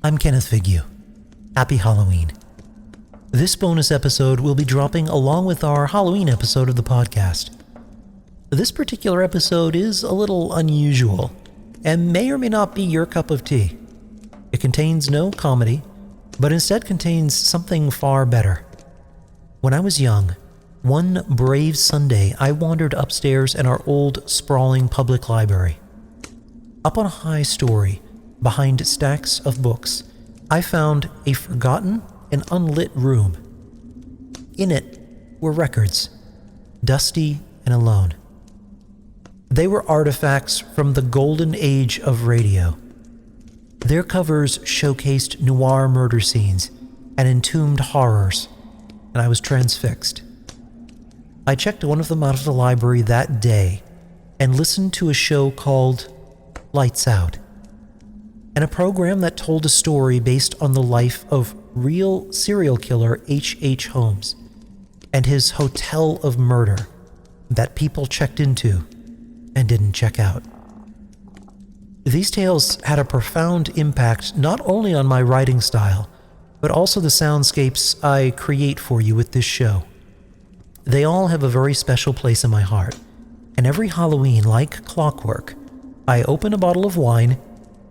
I'm Kenneth Vigue. Happy Halloween. This bonus episode will be dropping along with our Halloween episode of the podcast. This particular episode is a little unusual and may or may not be your cup of tea. It contains no comedy, but instead contains something far better. When I was young, one brave Sunday, I wandered upstairs in our old, sprawling public library. Up on a high story, behind stacks of books, I found a forgotten and unlit room. In it were records, dusty and alone. They were artifacts from the golden age of radio. Their covers showcased noir murder scenes and entombed horrors, and I was transfixed. I checked one of them out of the library that day and listened to a show called Lights Out, and a program that told a story based on the life of real serial killer H.H. Holmes and his hotel of murder that people checked into and didn't check out. These tales had a profound impact not only on my writing style, but also the soundscapes I create for you with this show. They all have a very special place in my heart, and every Halloween, like clockwork, I open a bottle of wine,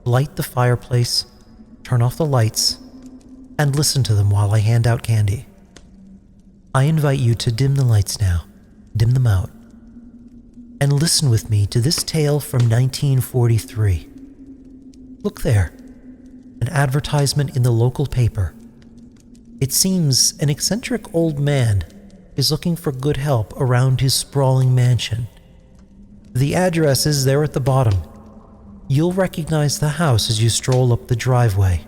light the fireplace, turn off the lights, and listen to them while I hand out candy. I invite you to dim the lights now, dim them out, and listen with me to this tale from 1943. Look there, an advertisement in the local paper. It seems an eccentric old man is looking for good help around his sprawling mansion. The address is there at the bottom. You'll recognize the house as you stroll up the driveway.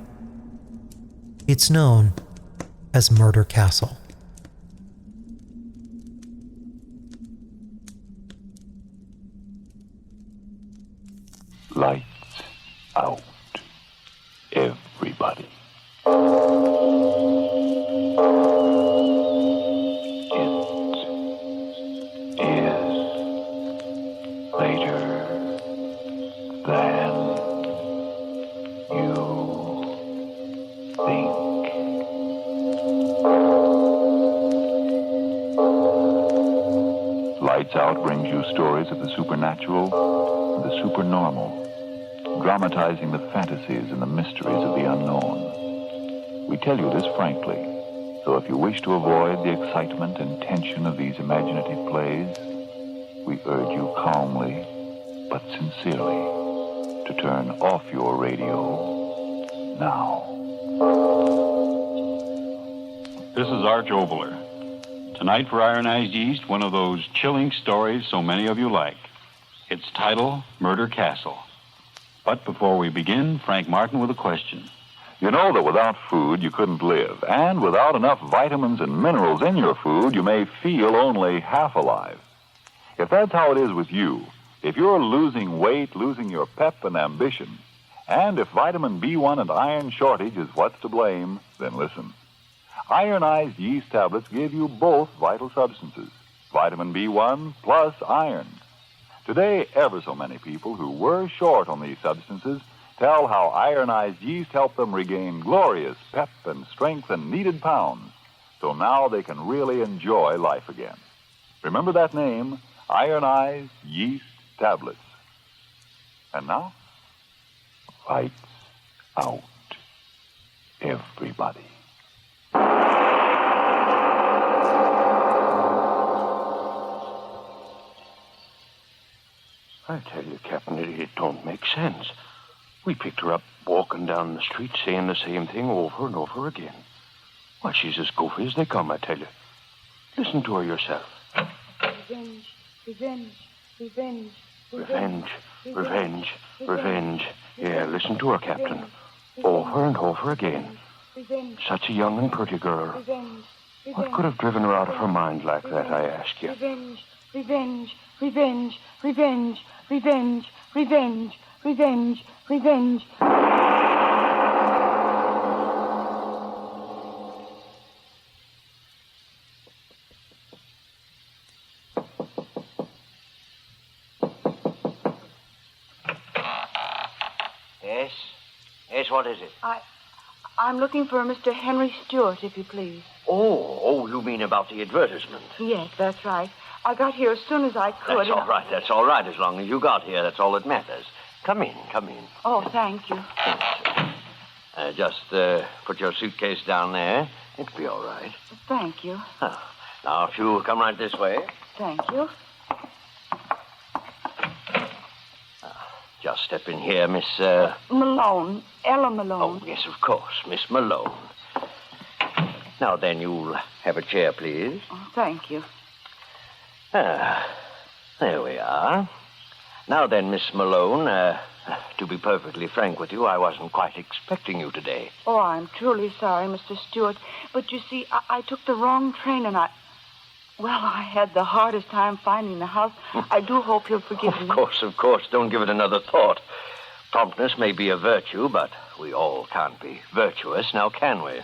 It's known as Murder Castle. Lights out, everybody. Lights Out brings you stories of the supernatural and the supernormal, dramatizing the fantasies and the mysteries of the unknown. We tell you this frankly, so if you wish to avoid the excitement and tension of these imaginative plays, we urge you calmly but sincerely to turn off your radio now. This is Arch Obler. Tonight for Ironized Yeast, one of those chilling stories so many of you like. Its title, Murder Castle. But before we begin, Frank Martin with a question. You know that without food you couldn't live, and without enough vitamins and minerals in your food, you may feel only half alive. If that's how it is with you, if you're losing weight, losing your pep and ambition, and if vitamin B1 and iron shortage is what's to blame, then listen. Ironized yeast tablets give you both vital substances, vitamin B1 plus iron. Today, ever so many people who were short on these substances tell how ironized yeast helped them regain glorious pep and strength and needed pounds, so now they can really enjoy life again. Remember that name, Ironized Yeast Tablets. And now, lights out, everybody. I tell you, Captain, it don't make sense. We picked her up walking down the street saying the same thing over and over again. Why, she's as goofy as they come, I tell you. Listen to her yourself. Revenge, revenge, revenge, Revenge, revenge, revenge. Yeah, listen to her, Captain. Over and over again. Such a young and pretty girl. What could have driven her out of her mind like that, I ask you? Revenge, revenge, revenge, revenge, revenge, revenge, revenge, revenge. Yes? Yes, what is it? I I'm looking for Mr. Henry Stewart, if you please. Oh, you mean about the advertisement? Yes, that's right. I got here as soon as I could. That's all right. As long as you got here, that's all that matters. Come in. Oh, thank you. Just put your suitcase down there. It'll be all right. Thank you. Now, if you come right this way. Thank you. Just step in here, Miss... Malone. Ella Malone. Oh, yes, of course. Miss Malone. Now, then, you'll have a chair, please. Oh, thank you. There we are. Now, then, Miss Malone, to be perfectly frank with you, I wasn't quite expecting you today. Oh, I'm truly sorry, Mr. Stewart. But you see, I took the wrong train and I had the hardest time finding the house. I do hope you'll forgive me. Of course. Don't give it another thought. Promptness may be a virtue, but we all can't be virtuous, now can we?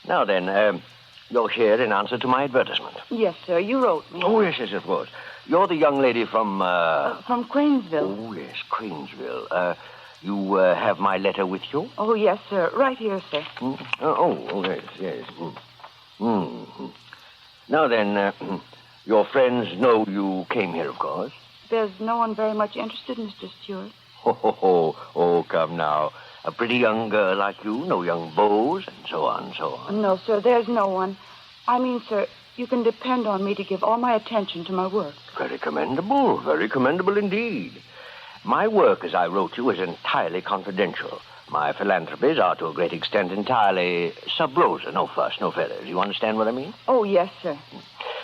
Now then, you're here in answer to my advertisement. Yes, sir. You wrote me. Oh, yes, of course. You're the young lady from, From Cranesville. Oh, yes, Cranesville. You have my letter with you? Oh, yes, sir. Right here, sir. Yes. Now then, your friends know you came here, of course. There's no one very much interested, Mr. Stewart. Oh, come now. A pretty young girl like you, no young beaux, and so on. No, sir, there's no one. I mean, sir, you can depend on me to give all my attention to my work. Very commendable indeed. My work, as I wrote you, is entirely confidential. My philanthropies are to a great extent entirely sub rosa, no fuss, no feathers. You understand what I mean? Oh, yes, sir.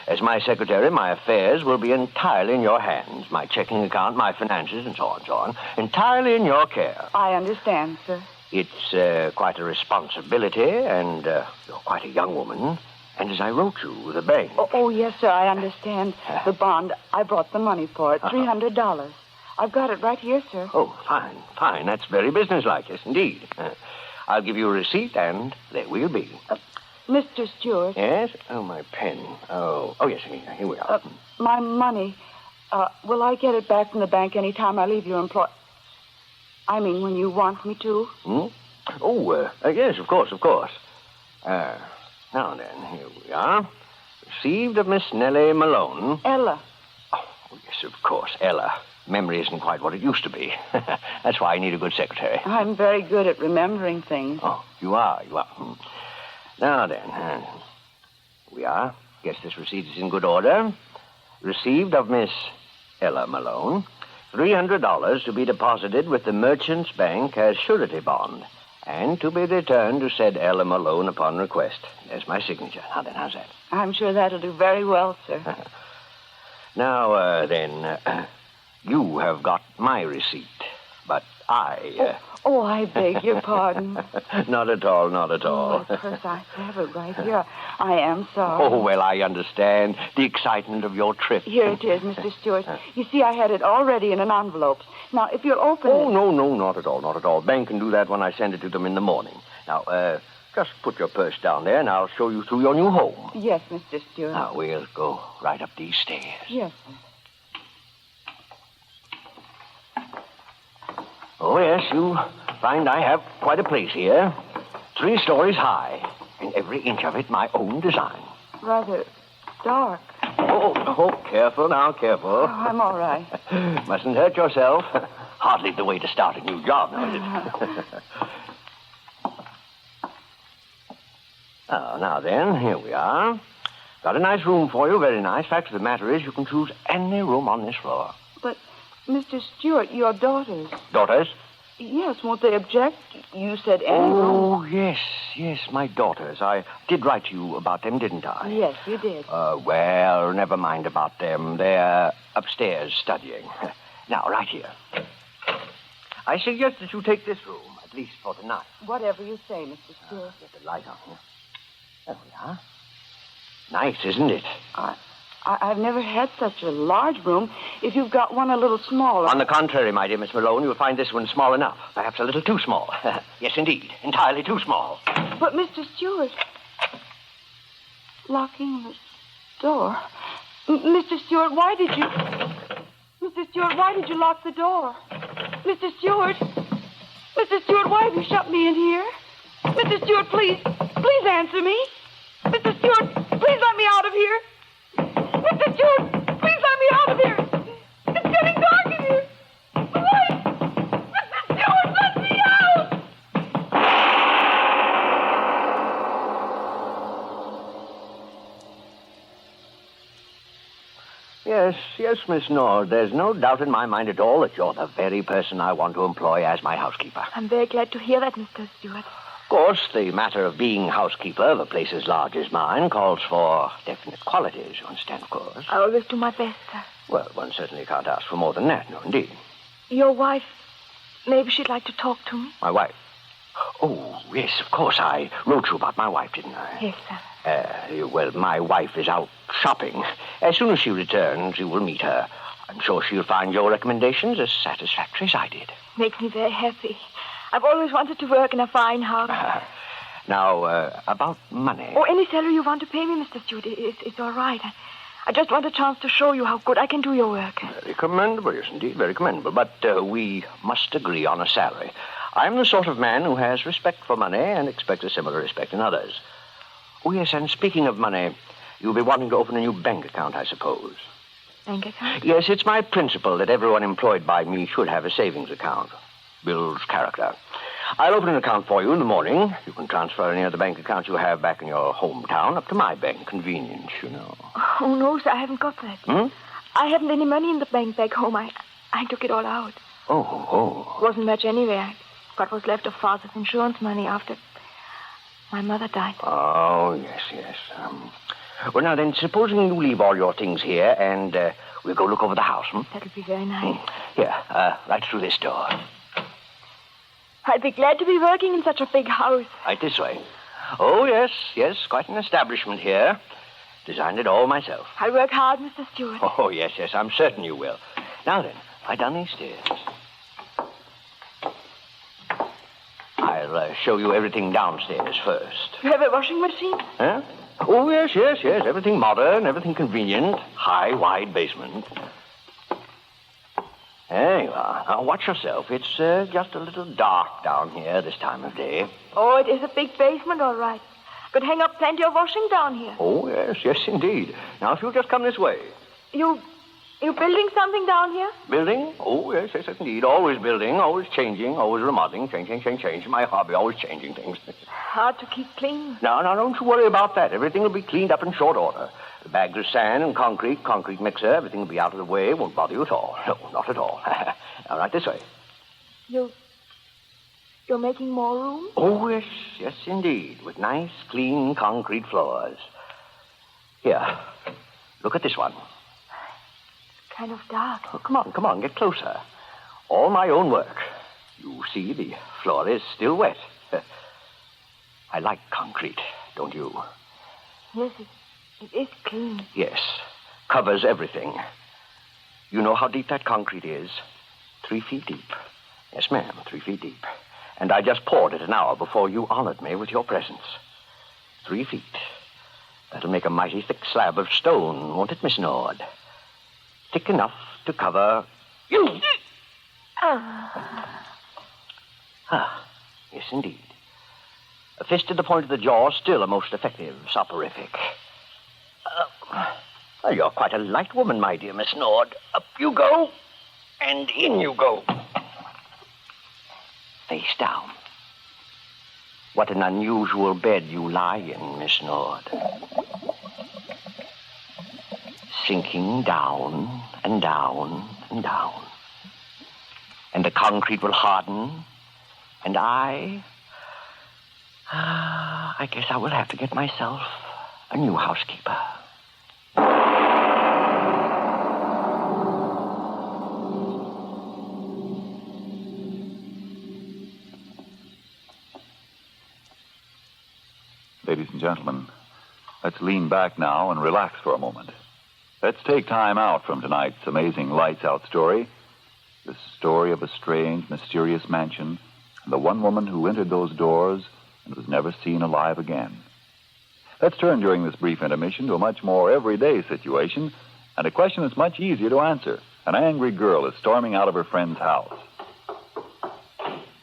As my secretary, my affairs will be entirely in your hands. My checking account, my finances, and so on, entirely in your care. I understand, sir. It's quite a responsibility, and you're quite a young woman. And as I wrote you, the bank... Oh, yes, sir, I understand. The bond, I brought the money for it, $300. I've got it right here, sir. Oh, fine. That's very businesslike, yes, indeed. I'll give you a receipt, and there we'll be. Mr. Stewart. Yes? Oh, my pen. Oh, yes, here we are. My money. Will I get it back from the bank any time I leave your employ... I mean, when you want me to? Oh, yes, of course. Now then, here we are. Received of Miss Nellie Malone. Ella. Oh, yes, of course, Ella. Memory isn't quite what it used to be. That's why I need a good secretary. I'm very good at remembering things. Oh, you are. Now then, we are. Guess this receipt is in good order. Received of Miss Ella Malone. $300 to be deposited with the Merchants Bank as surety bond, and to be returned to said Ella Malone upon request. There's my signature. Now then, how's that? I'm sure that'll do very well, sir. Now, then, you have got my receipt, but I... Oh, I beg your pardon. Not at all. Oh, of course, I have it right here. I am sorry. Oh, well, I understand. The excitement of your trip. Here it is, Mr. Stewart. You see, I had it already in an envelope. Now, if you'll open it... Oh, no, not at all. Bank can do that when I send it to them in the morning. Now, just put your purse down there, and I'll show you through your new home. Yes, Mr. Stewart. Now, we'll go right up these stairs. Yes, sir. Oh, yes, you find I have quite a place here. 3 stories high, and every inch of it my own design. Rather dark. Oh, careful now. Oh, I'm all right. Mustn't hurt yourself. Hardly the way to start a new job, now, is it? Oh, now then, here we are. Got a nice room for you, very nice. Fact of the matter is, you can choose any room on this floor. But, Mr. Stewart, your daughters... Daughters? Yes, won't they object? You said any room. Oh, yes, my daughters. I did write to you about them, didn't I? Yes, you did. Well, never mind about them. They're upstairs studying. Now, right here. I suggest that you take this room, at least for tonight. Whatever you say, Mr. Stewart. Get the light on here. There we are. Nice, isn't it? I've never had such a large room. If you've got one a little smaller... On the contrary, my dear Miss Malone, you'll find this one small enough. Perhaps a little too small. Yes, indeed. Entirely too small. But, Mr. Stewart... Locking the door... Mr. Stewart, why did you... Mr. Stewart, why did you lock the door? Mr. Stewart, why have you shut me in here? Mr. Stewart, please. Please answer me. Mr. Stewart, please let me out of here. Mr. Stewart, please let me out of here. It's getting dark in here. Please. Mr. Stewart, let me out. Yes, Miss Nord. There's no doubt in my mind at all that you're the very person I want to employ as my housekeeper. I'm very glad to hear that, Mr. Stewart. Of course, the matter of being housekeeper of a place as large as mine calls for definite qualities, you understand, of course. I always do my best, sir. Well, one certainly can't ask for more than that, no, indeed. Your wife, maybe she'd like to talk to me. My wife? Oh, yes, of course. I wrote you about my wife, didn't I? Yes, sir. Well, my wife is out shopping. As soon as she returns, you will meet her. I'm sure she'll find your recommendations as satisfactory as I did. Makes me very happy. I've always wanted to work in a fine house. Now, about money. Oh, any salary you want to pay me, Mr. Stewart, it's all right. I just want a chance to show you how good I can do your work. Very commendable, yes, indeed, very commendable. But we must agree on a salary. I'm the sort of man who has respect for money and expects a similar respect in others. Oh, yes, and speaking of money, you'll be wanting to open a new bank account, I suppose. Bank account? Yes, it's my principle that everyone employed by me should have a savings account. Builds character. I'll open an account for you in the morning. You can transfer any other bank account you have back in your hometown up to my bank. Convenience, you know. Oh, no, sir, I haven't got that. I haven't any money in the bank back home. I took it all out. Oh. Wasn't much anyway. I got what's left of Father's insurance money after my mother died. Oh, yes. Well, now then, supposing you leave all your things here and we'll go look over the house, That'll be very nice. Here, right through this door. I'd be glad to be working in such a big house. Right this way. Oh, yes, quite an establishment here. Designed it all myself. I'll work hard, Mr. Stewart. Oh, yes, I'm certain you will. Now then, right down these stairs. I'll show you everything downstairs first. You have a washing machine? Huh? Oh, yes. Everything modern, everything convenient. High, wide basement. There you are. Now, watch yourself. It's just a little dark down here this time of day. Oh, it is a big basement, all right. Could hang up plenty of washing down here. Oh, yes, indeed. Now, if you'll just come this way. You building something down here? Building? Oh, yes, indeed. Always building, always changing, always remodeling. Change. My hobby, always changing things. Hard to keep clean. No, don't you worry about that. Everything will be cleaned up in short order. The bags of sand and concrete mixer, everything will be out of the way. Won't bother you at all. No, not at all. Now, right this way. You're making more room? Oh, yes, indeed. With nice, clean concrete floors. Here, look at this one. Kind of dark. Oh, come on, get closer. All my own work. You see, the floor is still wet. I like concrete, don't you? Yes, it is clean. Yes, covers everything. You know how deep that concrete is? 3 feet deep. Yes, ma'am, 3 feet deep. And I just poured it an hour before you honored me with your presence. 3 feet. That'll make a mighty thick slab of stone, won't it, Miss Nord? Thick enough to cover you. Yes, indeed. A fist to the point of the jaw, still a most effective soporific. Well, you're quite a light woman, my dear Miss Nord. Up you go, and in you go. Face down. What an unusual bed you lie in, Miss Nord. Sinking down and down and down. And the concrete will harden, and I guess I will have to get myself a new housekeeper. Ladies and gentlemen, let's lean back now and relax for a moment. Let's take time out from tonight's amazing lights-out story. The story of a strange, mysterious mansion and the one woman who entered those doors and was never seen alive again. Let's turn during this brief intermission to a much more everyday situation and a question that's much easier to answer. An angry girl is storming out of her friend's house.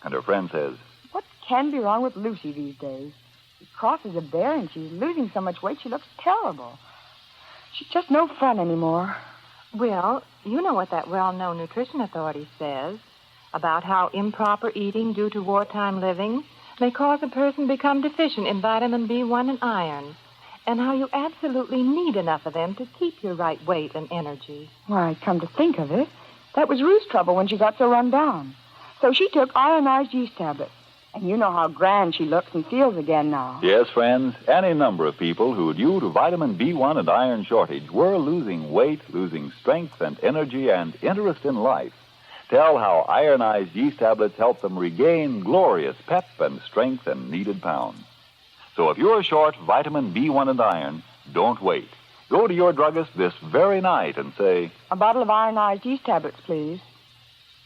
And her friend says, What can be wrong with Lucy these days? She crosses a bear and she's losing so much weight she looks terrible. She's just no fun anymore. Well, you know what that well-known nutrition authority says about how improper eating due to wartime living may cause a person to become deficient in vitamin B1 and iron, and how you absolutely need enough of them to keep your right weight and energy. Why, come to think of it, that was Ruth's trouble when she got so run down. So she took ionized yeast tablets. And you know how grand she looks and feels again now. Yes, friends, any number of people who, due to vitamin B1 and iron shortage, were losing weight, losing strength and energy and interest in life, tell how ironized yeast tablets help them regain glorious pep and strength and needed pounds. So if you're short vitamin B1 and iron, don't wait. Go to your druggist this very night and say, A bottle of ionized yeast tablets, please.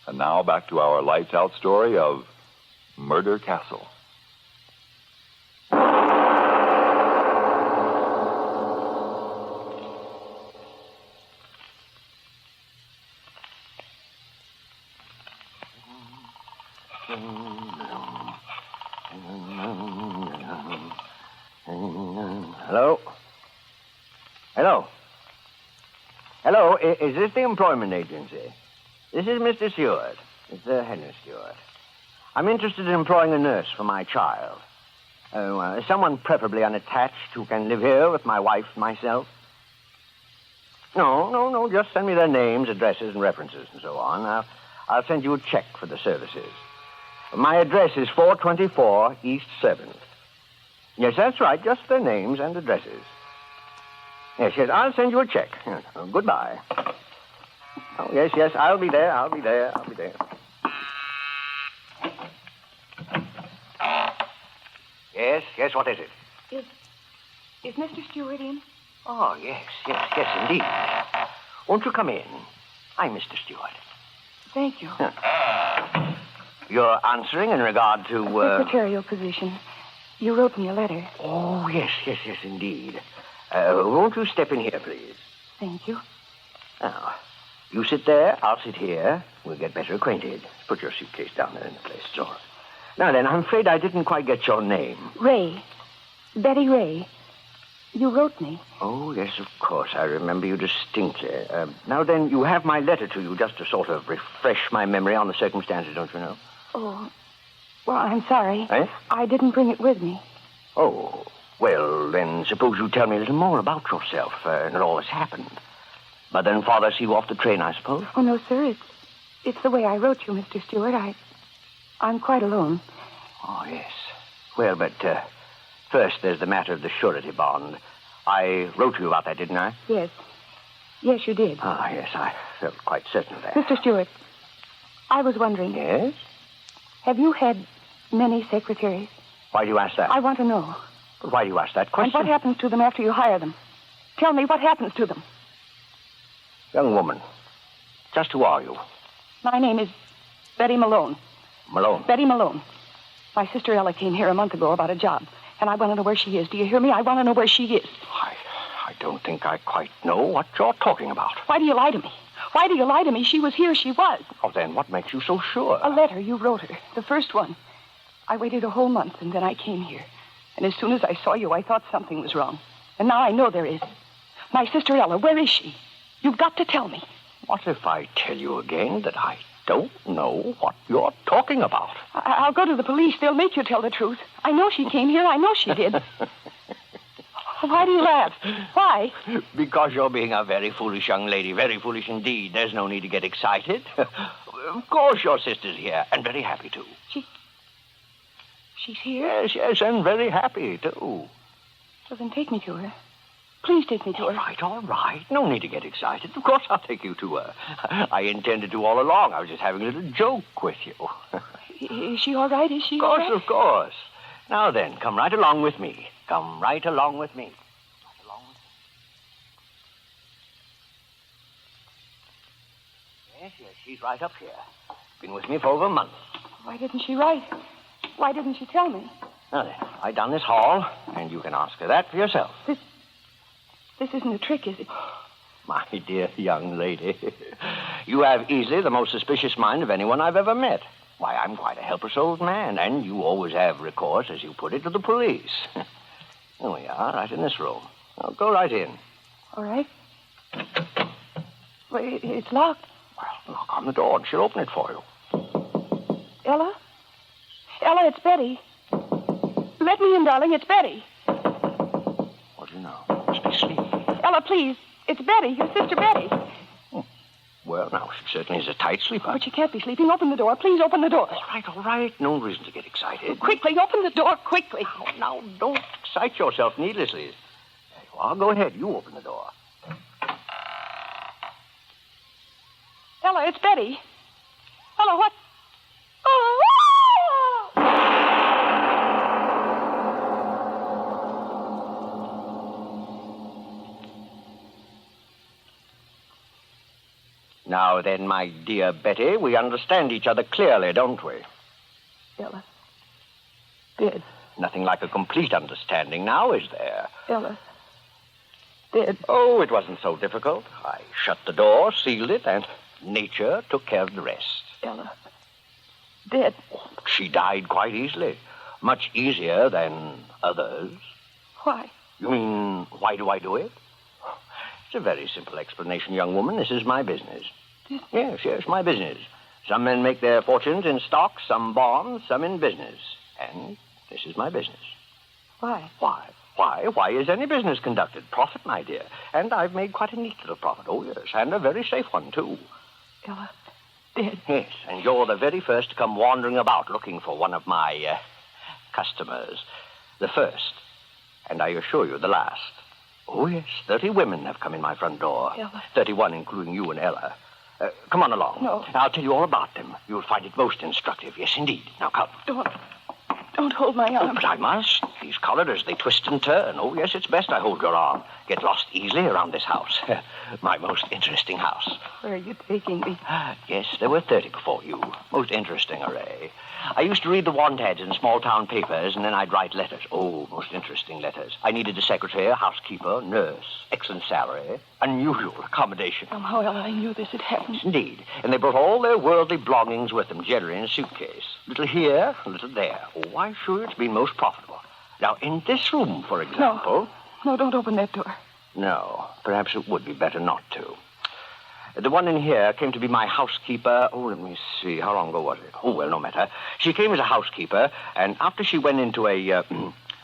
And now back to our lights out story of Murder Castle. Hello? Hello? Hello, is this the employment agency? This is Mr. Stewart, Mr. Henry Stewart. I'm interested in employing a nurse for my child. Someone preferably unattached who can live here with my wife and myself. No, just send me their names, addresses, and references, and so on. I'll send you a check for the services. My address is 424 East 7th. Yes, that's right, just their names and addresses. Yes, I'll send you a check. Goodbye. Oh, yes, I'll be there. Yes, what is it? Is Mr. Stewart in? Oh, yes, indeed. Won't you come in? I'm Mr. Stewart. Thank you. You're answering in regard to, Secretarial position. You wrote me a letter. Oh, yes, indeed. Won't you step in here, please? Thank you. Now, you sit there, I'll sit here. We'll get better acquainted. Put your suitcase down there in the place. It's all right. Now then, I'm afraid I didn't quite get your name. Ray. Betty Ray. You wrote me. Oh, yes, of course. I remember you distinctly. Now then, you have my letter to you just to sort of refresh my memory on the circumstances, don't you know? Oh, well, I'm sorry. Eh? I didn't bring it with me. Oh, well, then suppose you tell me a little more about yourself and all that's happened. Mother and Father see you off the train, I suppose? Oh, no, sir. It's the way I wrote you, Mr. Stewart. I'm quite alone. Oh, yes. Well, but first there's the matter of the surety bond. I wrote you about that, didn't I? Yes. Yes, you did. Ah, yes, I felt quite certain of that. Mr. Stewart, I was wondering. Yes? Have you had many secretaries? Why do you ask that? I want to know. But why do you ask that question? And what happens to them after you hire them? Tell me what happens to them. Young woman, just who are you? My name is Betty Malone. Malone? Betty Malone. My sister Ella came here a month ago about a job, and I want to know where she is. Do you hear me? I want to know where she is. I don't think I quite know what you're talking about. Why do you lie to me? Why do you lie to me? She was here. She was. Oh, then what makes you so sure? A letter you wrote her. The first one. I waited a whole month, and then I came here. And as soon as I saw you, I thought something was wrong. And now I know there is. My sister Ella, where is she? You've got to tell me. What if I tell you again that I don't know what you're talking about? I'll go to the police. They'll make you tell the truth. I know she came here. I know she did. Why do you laugh? Why? Because you're being a very foolish young lady. Very foolish indeed. There's no need to get excited. Of course your sister's here, and very happy, too. She's here? Yes, and very happy, too. Well, then take me to her. Please take me to her. All right. No need to get excited. Of course I'll take you to her. I intended to all along. I was just having a little joke with you. Is she all right? Is she all right? Of course. Now then, come right along with me. Come right along with me. Yes, she's right up here. Been with me for over a month. Why didn't she write? Why didn't she tell me? Now then, right down this hall, and you can ask her that for yourself. This isn't a trick, is it? My dear young lady, you have easily the most suspicious mind of anyone I've ever met. Why, I'm quite a helpless old man, and you always have recourse, as you put it, to the police. Here we are, right in this room. Now, go right in. All right. Wait, it's locked. Well, knock on the door, and she'll open it for you. Ella? Ella, it's Betty. Let me in, darling. It's Betty. What do you know? Must be sleeping. Ella, please. It's Betty, your sister Betty. Well, now, she certainly is a tight sleeper. But she can't be sleeping. Open the door. Please open the door. All right. No reason to get excited. Quickly, open the door, quickly. Now, don't excite yourself needlessly. There you are. Go ahead. You open the door. Ella, it's Betty. Ella, what? Oh! Now then, my dear Betty, we understand each other clearly, don't we? Ella. Dead. Nothing like a complete understanding now, is there? Ella. Dead. Oh, it wasn't so difficult. I shut the door, sealed it, and nature took care of the rest. Ella. Dead. She died quite easily. Much easier than others. Why? You mean, why do I do it? It's a very simple explanation, young woman. This is my business. Yes, my business. Some men make their fortunes in stocks, some bonds, some in business. And this is my business. Why? Why is any business conducted? Profit, my dear. And I've made quite a neat little profit. Oh, yes, and a very safe one, too. Ella. Dead. Yes, and you're the very first to come wandering about looking for one of my customers. The first. And I assure you, the last. Oh, yes, 30 women have come in my front door. Ella. 31, including you and Ella. Come on along. No. I'll tell you all about them. You'll find it most instructive. Yes, indeed. Now, come. Don't hold my arm. Oh, but I must. These corridors, they twist and turn. Oh, yes, it's best I hold your arm. Get lost easily around this house. My most interesting house. Where are you taking me? Yes, there were 30 before you. Most interesting array. I used to read the want ads in small-town papers, and then I'd write letters. Oh, most interesting letters. I needed a secretary, a housekeeper, nurse, excellent salary, unusual accommodation. Somehow, Ella, I knew this had happened. Indeed. And they brought all their worldly belongings with them, generally in a suitcase. A little here, a little there. Oh, I'm sure it's been most profitable. Now, in this room, for example... No, don't open that door. No, perhaps it would be better not to. The one in here came to be my housekeeper. Oh, let me see. How long ago was it? Oh, well, no matter. She came as a housekeeper, and after she went into a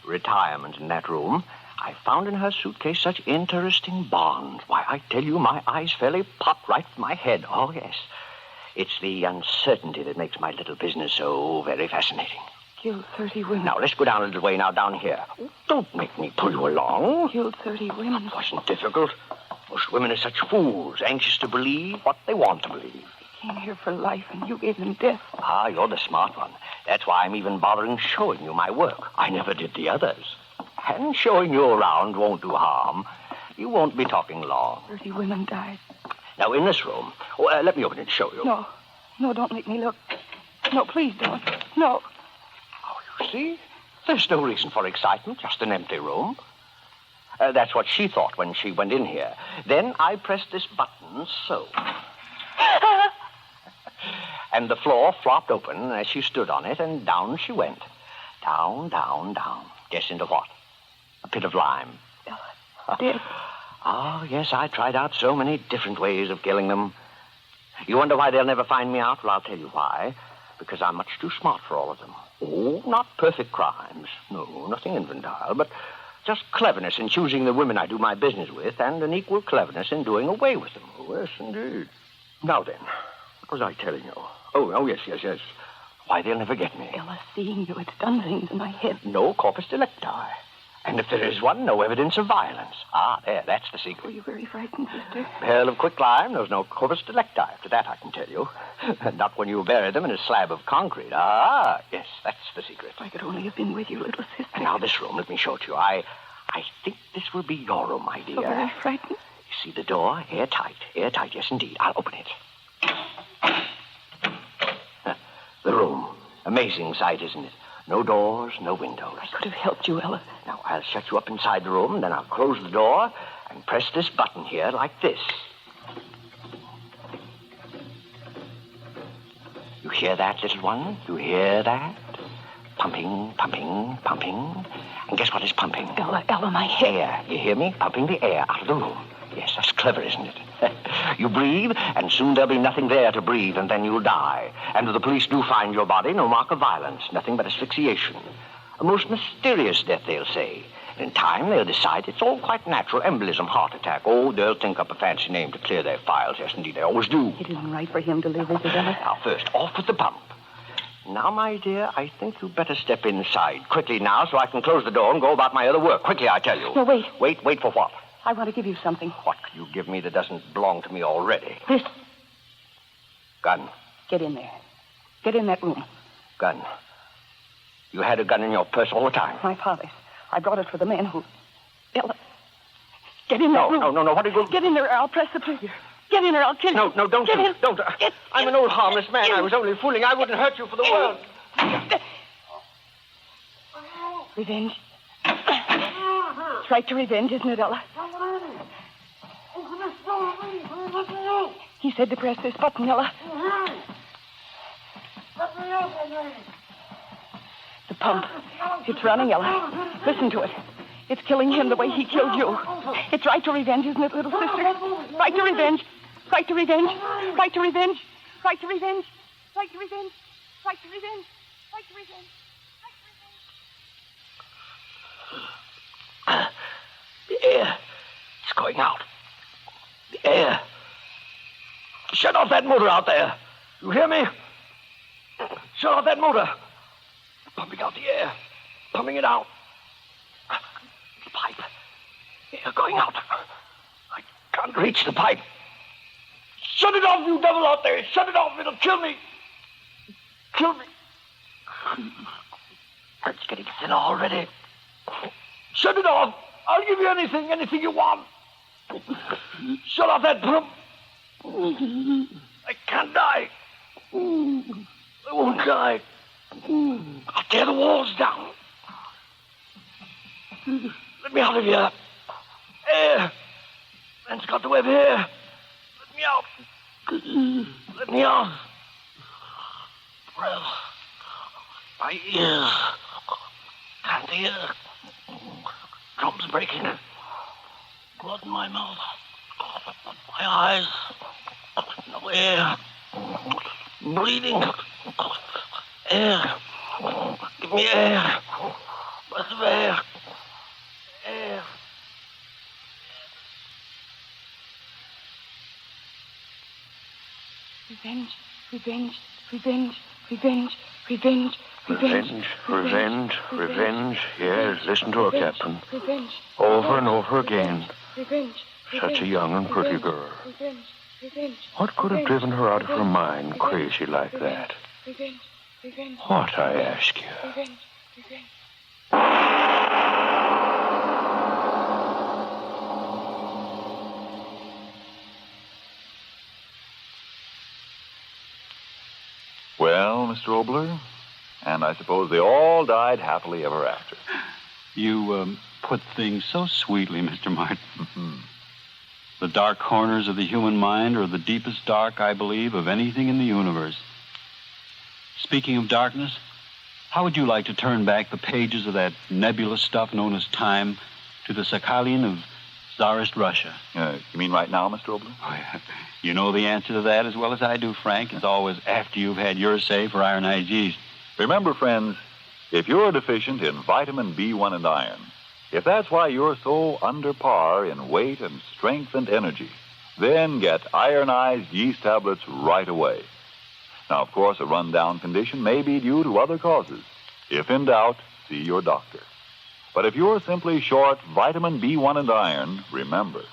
retirement in that room, I found in her suitcase such interesting bonds. Why, I tell you, my eyes fairly popped right from my head. Oh, yes. It's the uncertainty that makes my little business so very fascinating. Killed 30 women. Now, let's go down a little way now, down here. Don't make me pull you along. Killed 30 women. It wasn't difficult. Most women are such fools, anxious to believe what they want to believe. They came here for life, and you gave them death. Ah, you're the smart one. That's why I'm even bothering showing you my work. I never did the others. And showing you around won't do harm. You won't be talking long. 30 women died. Now, in this room... Oh, let me open it and show you. No, don't make me look. No, please don't. No. Oh, you see? There's no reason for excitement, just an empty room. That's what she thought when she went in here. Then I pressed this button, so. And the floor flopped open as she stood on it, and down she went. Down, down, down. Guess into what? A pit of lime. Dead. Oh, yes, I tried out so many different ways of killing them. You wonder why they'll never find me out? Well, I'll tell you why. Because I'm much too smart for all of them. Oh, not perfect crimes. No, nothing infantile, but just cleverness in choosing the women I do my business with, and an equal cleverness in doing away with them. Oh, yes, indeed. Now then, what was I telling you? Oh, yes. Why, they'll never get me. Ella, seeing you, it's done things in my head. No corpus delicti. And if there is one, no evidence of violence. Ah, there, that's the secret. Were you very frightened, sister? Pearl of quicklime, there's no corpus delicti. After that, I can tell you. Not when you bury them in a slab of concrete. Ah, yes, that's the secret. If I could only have been with you, little sister. And now this room, let me show it to you. I think this will be your room, my dear. So very frightened. You see the door? Airtight, yes, indeed. I'll open it. The room. Amazing sight, isn't it? No doors, no windows. I could have helped you, Ella. Now, I'll shut you up inside the room, then I'll close the door and press this button here like this. You hear that, little one? You hear that? Pumping, pumping, pumping. And guess what is pumping? Ella, my head. Air. You hear me? Pumping the air out of the room. Yes, that's clever, isn't it? You breathe, and soon there'll be nothing there to breathe, and then you'll die. And if the police do find your body, no mark of violence, nothing but asphyxiation. A most mysterious death, they'll say. In time, they'll decide it's all quite natural. Embolism, heart attack. Oh, they'll think up a fancy name to clear their files. Yes, indeed, they always do. It isn't right for him to live, is it, Ella? Now, first, off with the pump. Now, my dear, I think you'd better step inside. Quickly now, so I can close the door and go about my other work. Quickly, I tell you. No, wait. Wait for what? I want to give you something. What could you give me that doesn't belong to me already? This. Gun. Get in there. Get in that room. Gun. You had a gun in your purse all the time. My father's. I brought it for the man who... Ella, get in that room. No. What are you going to... Get in there or I'll press the trigger. Get in there, I'll kill you. No, don't. Get in. Don't. I'm an old harmless man. I was only fooling. I wouldn't hurt you for the world. Revenge. It's right to revenge, isn't it, Ella? He said to press this button, Ella. The pump. It's running, Ella. Listen to it. It's killing him the way he killed you. It's right to revenge, isn't it, little sister? Right to revenge. Right to revenge. Right to revenge. Right to revenge. Right to revenge. Right to revenge. Right to revenge. The air. It's going out. The air. Shut off that motor out there. You hear me? Shut off that motor. Pumping out the air. Pumping it out. The pipe. Air going out. I can't reach the pipe. Shut it off, you devil out there. Shut it off. It'll kill me. Kill me. It's getting thin already. Shut it off. I'll give you anything you want. Shut off that pump. I can't die. I won't die. I'll tear the walls down. Let me out of here. Air. Man's got the web here. Let me out. Let me out. Breath. My ears. Can't hear. Drums breaking. Blood in my mouth. My eyes. No air. Bleeding. Air. Give me air. Breath of air. Air. Revenge. Revenge. Revenge. Revenge. Revenge. Revenge. Yes, listen to her, Captain. Revenge. Over and over again. Revenge. Such a young and pretty girl. Revenge. Revenge. What could have driven her out of her mind crazy like that? Revenge. Revenge. What, I ask you? Revenge. Revenge. Well, Mr. Obler, and I suppose they all died happily ever after. You put things so sweetly, Mr. Martin. The dark corners of the human mind are the deepest dark, I believe, of anything in the universe. Speaking of darkness, how would you like to turn back the pages of that nebulous stuff known as time to the Sakhalin of Tsarist Russia? You mean right now, Mr. Obler? Oh, yeah. You know the answer to that as well as I do, Frank. It's always after you've had your say for ironized yeast. Remember, friends, if you're deficient in vitamin B1 and iron, if that's why you're so under par in weight and strength and energy, then get ironized yeast tablets right away. Now, of course, a rundown condition may be due to other causes. If in doubt, see your doctor. But if you're simply short vitamin B1 and iron, remember,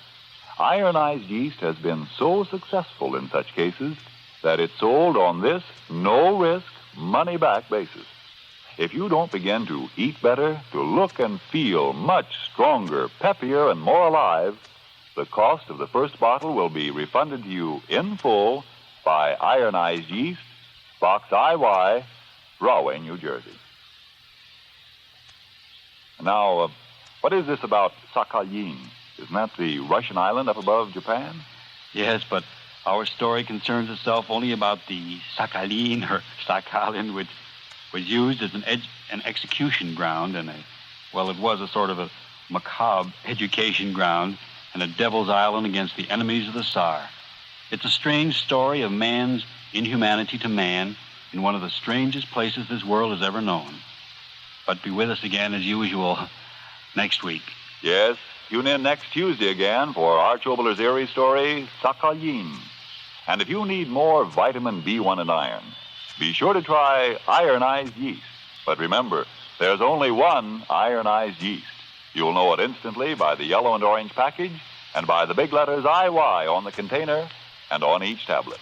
ironized yeast has been so successful in such cases that it's sold on this no-risk, money-back basis. If you don't begin to eat better, to look and feel much stronger, peppier, and more alive, the cost of the first bottle will be refunded to you in full by Ironized Yeast, Box IY, Rahway, New Jersey. Now, what is this about Sakhalin? Isn't that the Russian island up above Japan? Yes, but Our story concerns itself only about the Sakhalin, which was used as an execution ground and it was a sort of a macabre education ground and a devil's island against the enemies of the Tsar. It's a strange story of man's inhumanity to man in one of the strangest places this world has ever known. But be with us again, as usual, next week. Yes, tune in next Tuesday again for Arch Obler's eerie story, Sakhalin. And if you need more vitamin B1 and iron, be sure to try ironized yeast. But remember, there's only one ironized yeast. You'll know it instantly by the yellow and orange package and by the big letters IY on the container and on each tablet.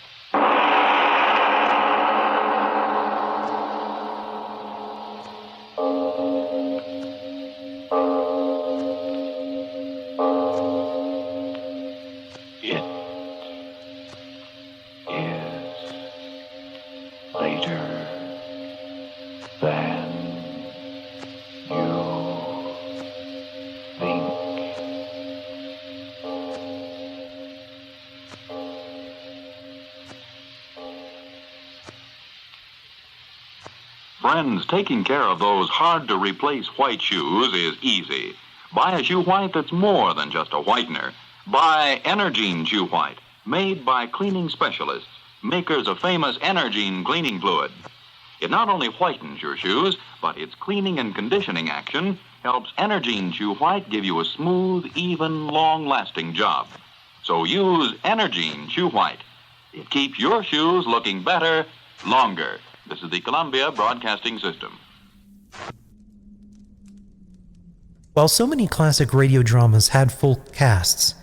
Friends, taking care of those hard-to-replace white shoes is easy. Buy a shoe white that's more than just a whitener. Buy Energine Shoe White, made by cleaning specialists, makers of famous Energine cleaning fluid. It not only whitens your shoes, but its cleaning and conditioning action helps Energine Shoe White give you a smooth, even, long-lasting job. So use Energine Shoe White. It keeps your shoes looking better, longer. This is the Columbia Broadcasting System. While so many classic radio dramas had full casts,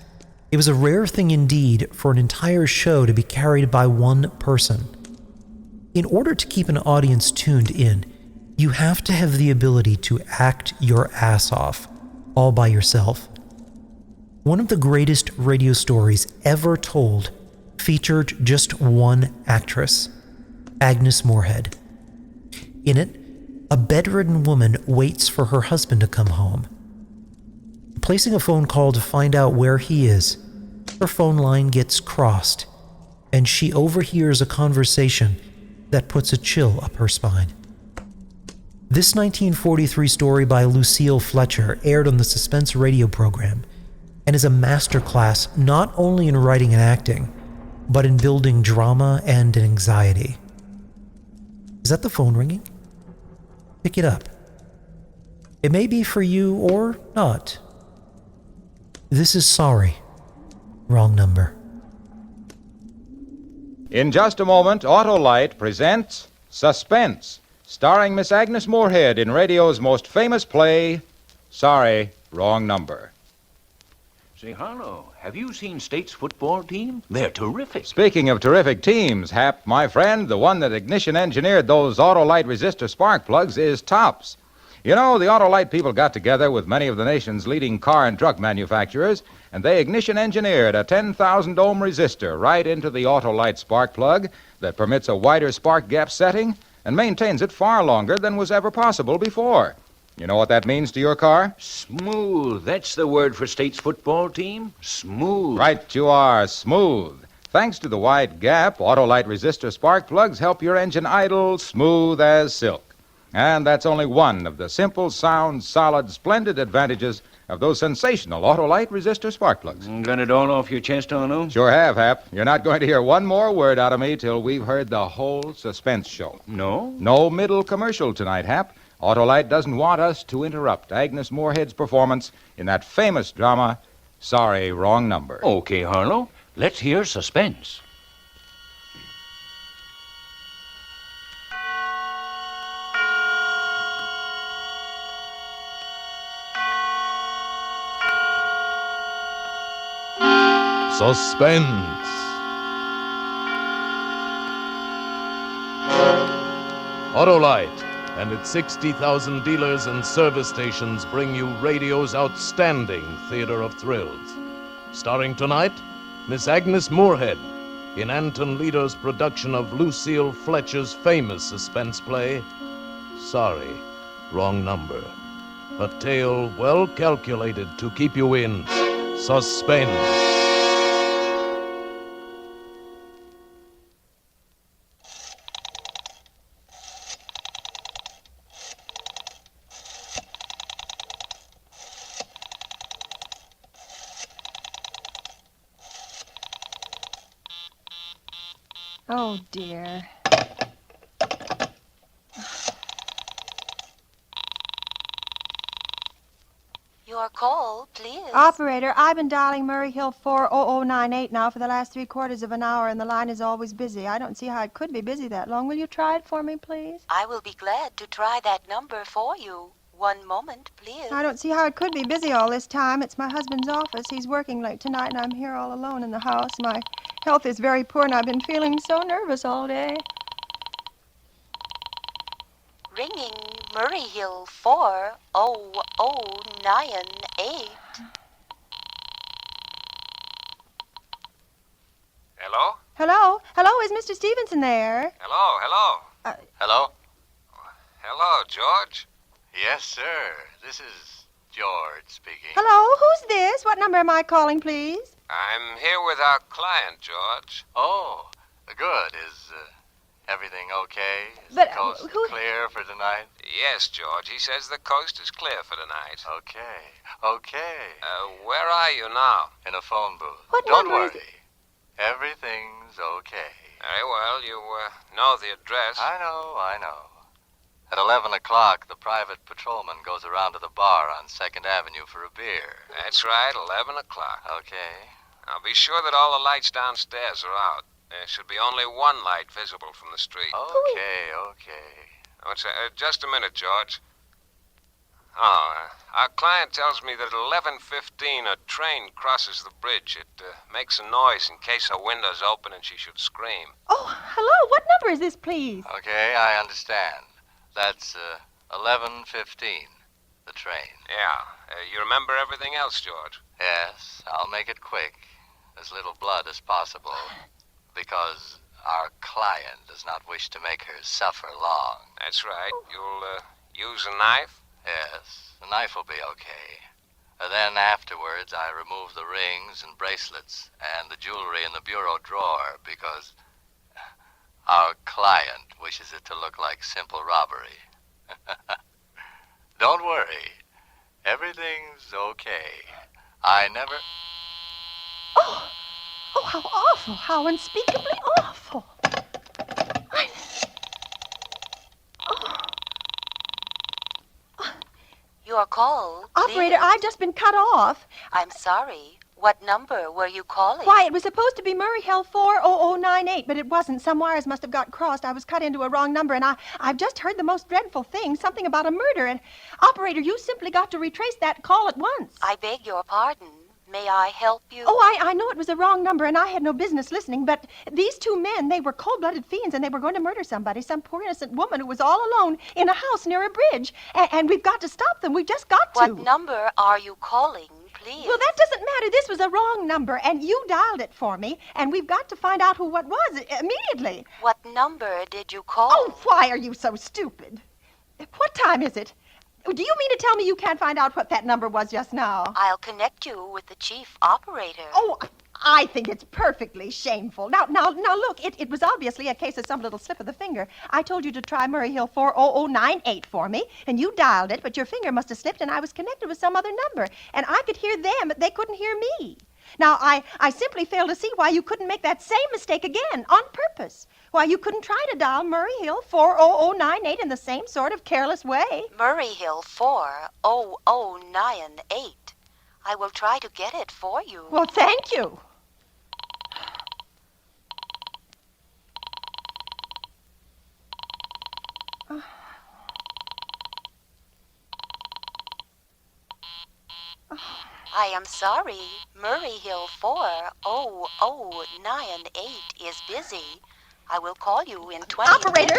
it was a rare thing indeed for an entire show to be carried by one person. In order to keep an audience tuned in, you have to have the ability to act your ass off, all by yourself. One of the greatest radio stories ever told featured just one actress, Agnes Moorehead. In it, a bedridden woman waits for her husband to come home. Placing a phone call to find out where he is, her phone line gets crossed, and she overhears a conversation that puts a chill up her spine. This 1943 story by Lucille Fletcher aired on the Suspense radio program and is a masterclass not only in writing and acting, but in building drama and anxiety. Is that the phone ringing? Pick it up. It may be for you or not. This is Sorry, Wrong Number. In just a moment, Autolite presents Suspense, starring Miss Agnes Moorehead in radio's most famous play, Sorry, Wrong Number. Say, Harlow, have you seen State's football team? They're terrific. Speaking of terrific teams, Hap, my friend, the one that ignition engineered those Autolite resistor spark plugs is tops. You know, the Autolite people got together with many of the nation's leading car and truck manufacturers, and they ignition engineered a 10,000 ohm resistor right into the Autolite spark plug that permits a wider spark gap setting and maintains it far longer than was ever possible before. You know what that means to your car? Smooth. That's the word for State's football team. Smooth. Right you are, smooth. Thanks to the wide gap, Autolite resistor spark plugs help your engine idle smooth as silk. And that's only one of the simple, sound, solid, splendid advantages of those sensational Autolite resistor spark plugs. Got it all off your chest, Arlo? Sure have, Hap. You're not going to hear one more word out of me till we've heard the whole Suspense show. No? No middle commercial tonight, Hap. Autolite doesn't want us to interrupt Agnes Moorehead's performance in that famous drama, Sorry, Wrong Number. Okay, Harlow. Let's hear Suspense. Suspense. Autolite and its 60,000 dealers and service stations bring you radio's outstanding theater of thrills. Starring tonight, Miss Agnes Moorehead in Anton Leader's production of Lucille Fletcher's famous suspense play, Sorry, Wrong Number. A tale well calculated to keep you in suspense. Oh, dear. Your call, please. Operator, I've been dialing Murray Hill 40098 now for the last 3/4 of an hour, and the line is always busy. I don't see how it could be busy that long. Will you try it for me, please? I will be glad to try that number for you. One moment, please. I don't see how it could be busy all this time. It's my husband's office. He's working late tonight, and I'm here all alone in the house. My health is very poor, and I've been feeling so nervous all day. Ringing Murray Hill 40098. Hello? Hello? Hello, is Mr. Stevenson there? Hello? Hello? Hello, George? Yes, sir. This is George speaking. Hello, who's this? What number am I calling, please? I'm here with our client, George. Oh, good. Is everything okay? Is But, the coast who- clear for tonight? Yes, George. He says the coast is clear for tonight. Okay. Where are you now? In a phone booth. What Don't number is worry. Everything's okay. Very well. You know the address. I know. At 11 o'clock, the private patrolman goes around to the bar on 2nd Avenue for a beer. That's right, 11 o'clock. Okay. Now be sure that all the lights downstairs are out. There should be only one light visible from the street. Okay. What's that? Just a minute, George. Our client tells me that at 11:15 a train crosses the bridge. It makes a noise in case her window's open and she should scream. Oh, hello. What number is this, please? Okay, I understand. That's 11:15, the train. Yeah. You remember everything else, George? Yes, I'll make it quick. As little blood as possible. Because our client does not wish to make her suffer long. That's right. You'll use a knife? Yes, the knife will be okay. Then afterwards, I remove the rings and bracelets and the jewelry in the bureau drawer because our client wishes it to look like simple robbery. Don't worry. Everything's okay. I never... Oh, how awful. How unspeakably awful. Your call, Operator, please. I've just been cut off. I'm sorry. What number were you calling? Why, it was supposed to be Murray Hill 40098, but it wasn't. Some wires must have got crossed. I was cut into a wrong number, and I've just heard the most dreadful thing, something about a murder. And, Operator, you simply got to retrace that call at once. I beg your pardon. May I help you? Oh, I know it was the wrong number, and I had no business listening, but these two men, they were cold-blooded fiends, and they were going to murder somebody, some poor innocent woman who was all alone in a house near a bridge. And we've got to stop them. We've just got to. What number are you calling, please? Well, that doesn't matter. This was a wrong number, and you dialed it for me, and we've got to find out what was immediately. What number did you call? Oh, why are you so stupid? What time is it? Do you mean to tell me you can't find out what that number was just now? I'll connect you with the chief operator. Oh, I think it's perfectly shameful. Now, look, it was obviously a case of some little slip of the finger. I told you to try Murray Hill 40098 for me, and you dialed it, but your finger must have slipped, and I was connected with some other number. And I could hear them, but they couldn't hear me. Now, I simply fail to see why you couldn't make that same mistake again, on purpose. Why you couldn't try to dial Murray Hill 40098 in the same sort of careless way. Murray Hill 40098. I will try to get it for you. Well, thank you. I am sorry. Murray Hill 40098 is busy. I will call you in 20 Operator!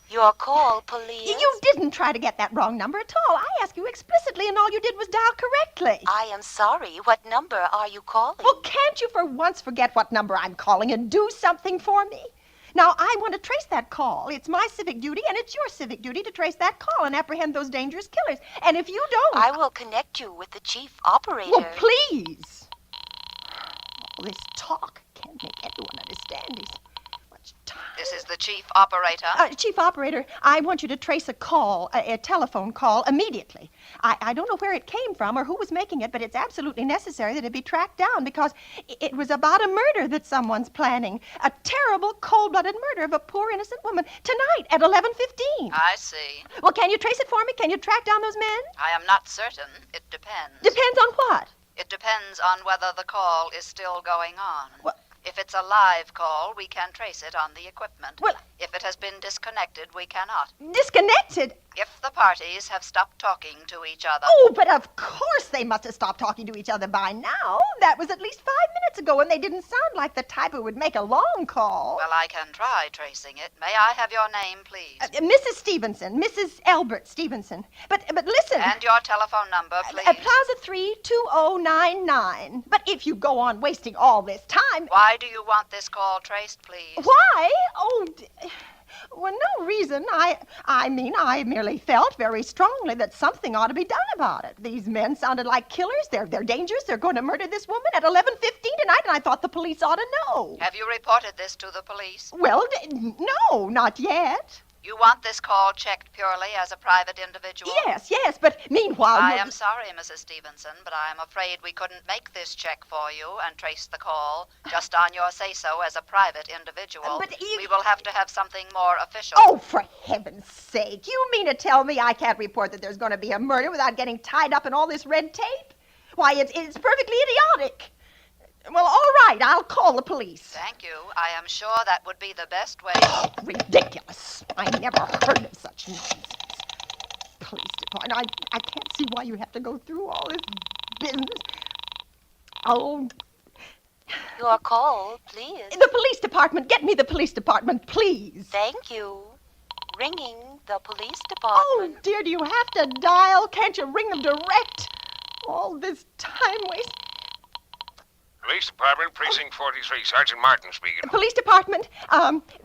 Your call, please. You didn't try to get that wrong number at all. I asked you explicitly, and all you did was dial correctly. I am sorry. What number are you calling? Well, can't you for once forget what number I'm calling and do something for me? Now, I want to trace that call. It's my civic duty, and it's your civic duty to trace that call and apprehend those dangerous killers. And if you don't... I will connect you with the chief operator. Well, please. All this talk can't make anyone understand. much time. This is the chief operator. Chief Operator, I want you to trace a call, a telephone call, immediately. I don't know where it came from or who was making it, but it's absolutely necessary that it be tracked down because it was about a murder that someone's planning. A terrible, cold-blooded murder of a poor, innocent woman tonight at 11:15. I see. Well, can you trace it for me? Can you track down those men? I am not certain. It depends. Depends on what? It depends on whether the call is still going on. What? If it's a live call, we can trace it on the equipment. Well, if it has been disconnected, we cannot. Disconnected? If the parties have stopped talking to each other. Oh, but of course they must have stopped talking to each other by now. That was at least 5 minutes ago, and they didn't sound like the type who would make a long call. Well, I can try tracing it. May I have your name, please? Mrs. Stevenson, Mrs. Albert Stevenson. But listen. And your telephone number, please. Plaza 32099. But if you go on wasting all this time... Why do you want this call traced, please? Why? Oh, well, no reason. I mean, I merely felt very strongly that something ought to be done about it. These men sounded like killers. They're dangerous. They're going to murder this woman at 11:15 tonight, and I thought the police ought to know. Have you reported this to the police? Well, no, not yet. You want this call checked purely as a private individual? Yes, but meanwhile... I am sorry, Mrs. Stevenson, but I am afraid we couldn't make this check for you and trace the call just on your say-so as a private individual. But we will have to have something more official. Oh, for heaven's sake. You mean to tell me I can't report that there's going to be a murder without getting tied up in all this red tape? Why, it's perfectly idiotic. Well, all right, I'll call the police. Thank you. I am sure that would be the best way. Oh, ridiculous. I never heard of such nonsense. Police department. I can't see why you have to go through all this business. Oh. Your call, please. The police department. Get me the police department, please. Thank you. Ringing the police Oh, department. dear, do you have to dial? Can't you ring them direct? All this time waste. Police Department, Precinct 43. Sergeant Martin speaking. Police Department,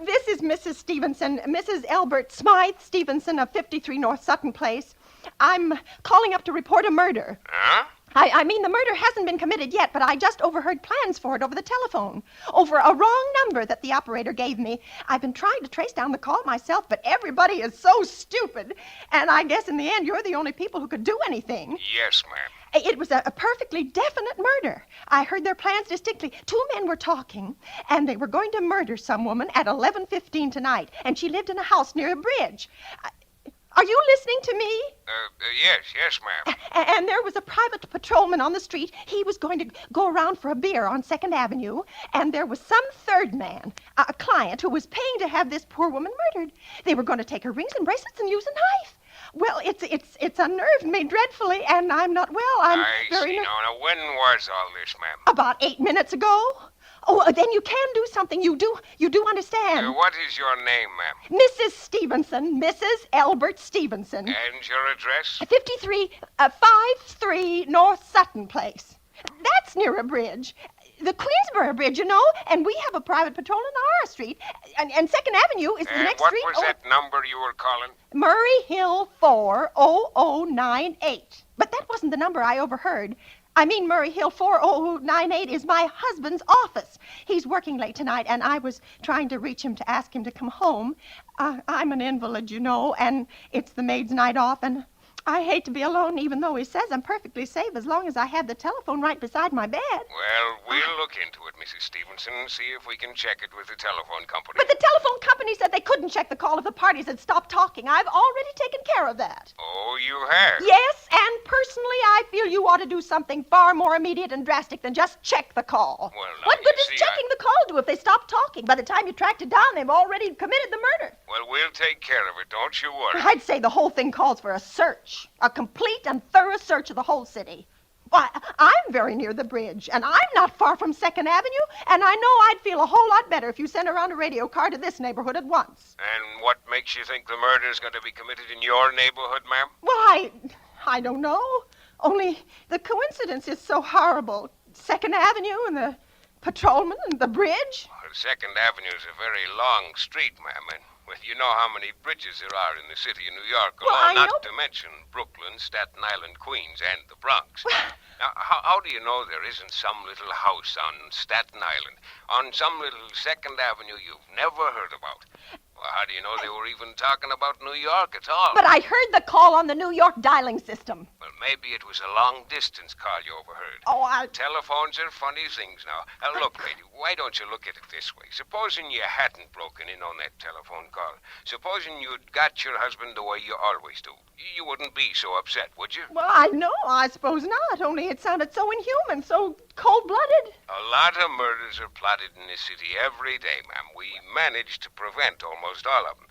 this is Mrs. Stevenson, Mrs. Albert Smythe Stevenson of 53 North Sutton Place. I'm calling up to report a murder. Huh? I mean, the murder hasn't been committed yet, but I just overheard plans for it over the telephone. Over a wrong number that the operator gave me. I've been trying to trace down the call myself, but everybody is so stupid. And I guess in the end, you're the only people who could do anything. Yes, ma'am. It was a perfectly definite murder. I heard their plans distinctly. 2 men were talking, and they were going to murder some woman at 11:15 tonight, and she lived in a house near a bridge. Are you listening to me? Yes, ma'am. And there was a private patrolman on the street. He was going to go around for a beer on 2nd Avenue, and there was some third man, a client, who was paying to have this poor woman murdered. They were going to take her rings and bracelets and use a knife. Well, it's unnerved me dreadfully, and I'm not well. I see. Now, when was all this, ma'am? About 8 minutes ago. Oh, then you can do something. You do understand. What is your name, ma'am? Mrs. Stevenson, Mrs. Albert Stevenson. And your address? 53 North Sutton Place. That's near a bridge. The Queensboro Bridge, you know, and we have a private patrol in our street. And 2nd Avenue is the next what street. What was that number you were calling? Murray Hill 40098. But that wasn't the number I overheard. I mean, Murray Hill 40098 is my husband's office. He's working late tonight, and I was trying to reach him to ask him to come home. I'm an invalid, you know, and it's the maid's night off, and I hate to be alone, even though he says I'm perfectly safe as long as I have the telephone right beside my bed. Well, we'll look into it, Mrs. Stevenson, and see if we can check it with the telephone company. But the telephone company said they couldn't check the call if the parties had stopped talking. I've already taken care of that. Oh, you have? Yes, and personally, I feel you ought to do something far more immediate and drastic than just check the call. Well, now, what good does see, checking the call do if they stop talking? By the time you tracked it down, they've already committed the murder. Well, we'll take care of it, don't you worry. I'd say the whole thing calls for a search. A complete and thorough search of the whole city. Why, I'm very near the bridge, and I'm not far from 2nd Avenue, and I know I'd feel a whole lot better if you sent around a radio car to this neighborhood at once. And what makes you think the murder is going to be committed in your neighborhood, ma'am? Well, I don't know. Only the coincidence is so horrible. 2nd Avenue and the patrolman and the bridge. Second Avenue's a very long street, ma'am, and well, you know how many bridges there are in the city of New York alone, Well, I not know. to mention Brooklyn, Staten Island, Queens, and the Bronx. Now, how do you know there isn't some little house on Staten Island, on some little Second Avenue you've never heard about? Well, how do you know they were even talking about New York at all? But I heard the call on the New York dialing system. Well, maybe it was a long-distance call you overheard. Oh, Telephones are funny things now. Look, lady, why don't you look at it this way? Supposing you hadn't broken in on that telephone call. Supposing you'd got your husband the way you always do. You wouldn't be so upset, would you? Well, I know. I suppose not. Only it sounded so inhuman, so cold-blooded. A lot of murders are plotted in this city every day, ma'am. We manage to prevent almost all of them.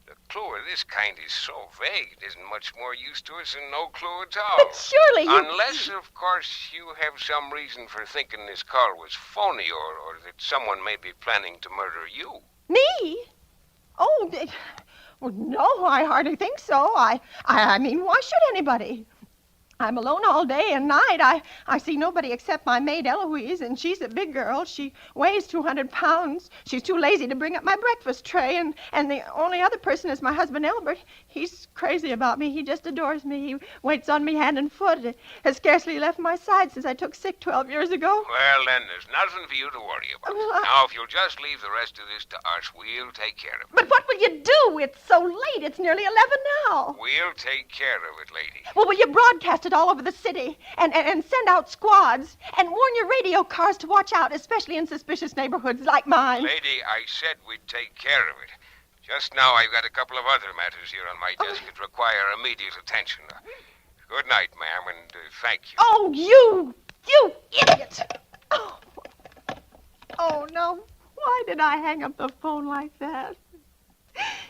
The clue of this kind is so vague, it isn't much more use to us than no clue at all. But surely you... Unless, of course, you have some reason for thinking this call was phony or that someone may be planning to murder you. Me? Oh, well, no, I hardly think so. I mean, why should anybody? I'm alone all day and night. I see nobody except my maid Eloise, and she's a big girl. She weighs 200 pounds. She's too lazy to bring up my breakfast tray, and the only other person is my husband Albert. He's crazy about me. He just adores me. He waits on me hand and foot. Has scarcely left my side since I took sick 12 years ago. Well, then, there's nothing for you to worry about. Now, if you'll just leave the rest of this to us, we'll take care of it. But what will you do? It's so late. It's nearly 11 now. We'll take care of it, lady. Well, will you broadcast it all over the city and send out squads and warn your radio cars to watch out, especially in suspicious neighborhoods like mine? Lady, I said we'd take care of it. Just now, I've got a couple of other matters here on my desk that require immediate attention. Good night, ma'am, and thank you. Oh, you idiot! Oh, no. Why did I hang up the phone like that?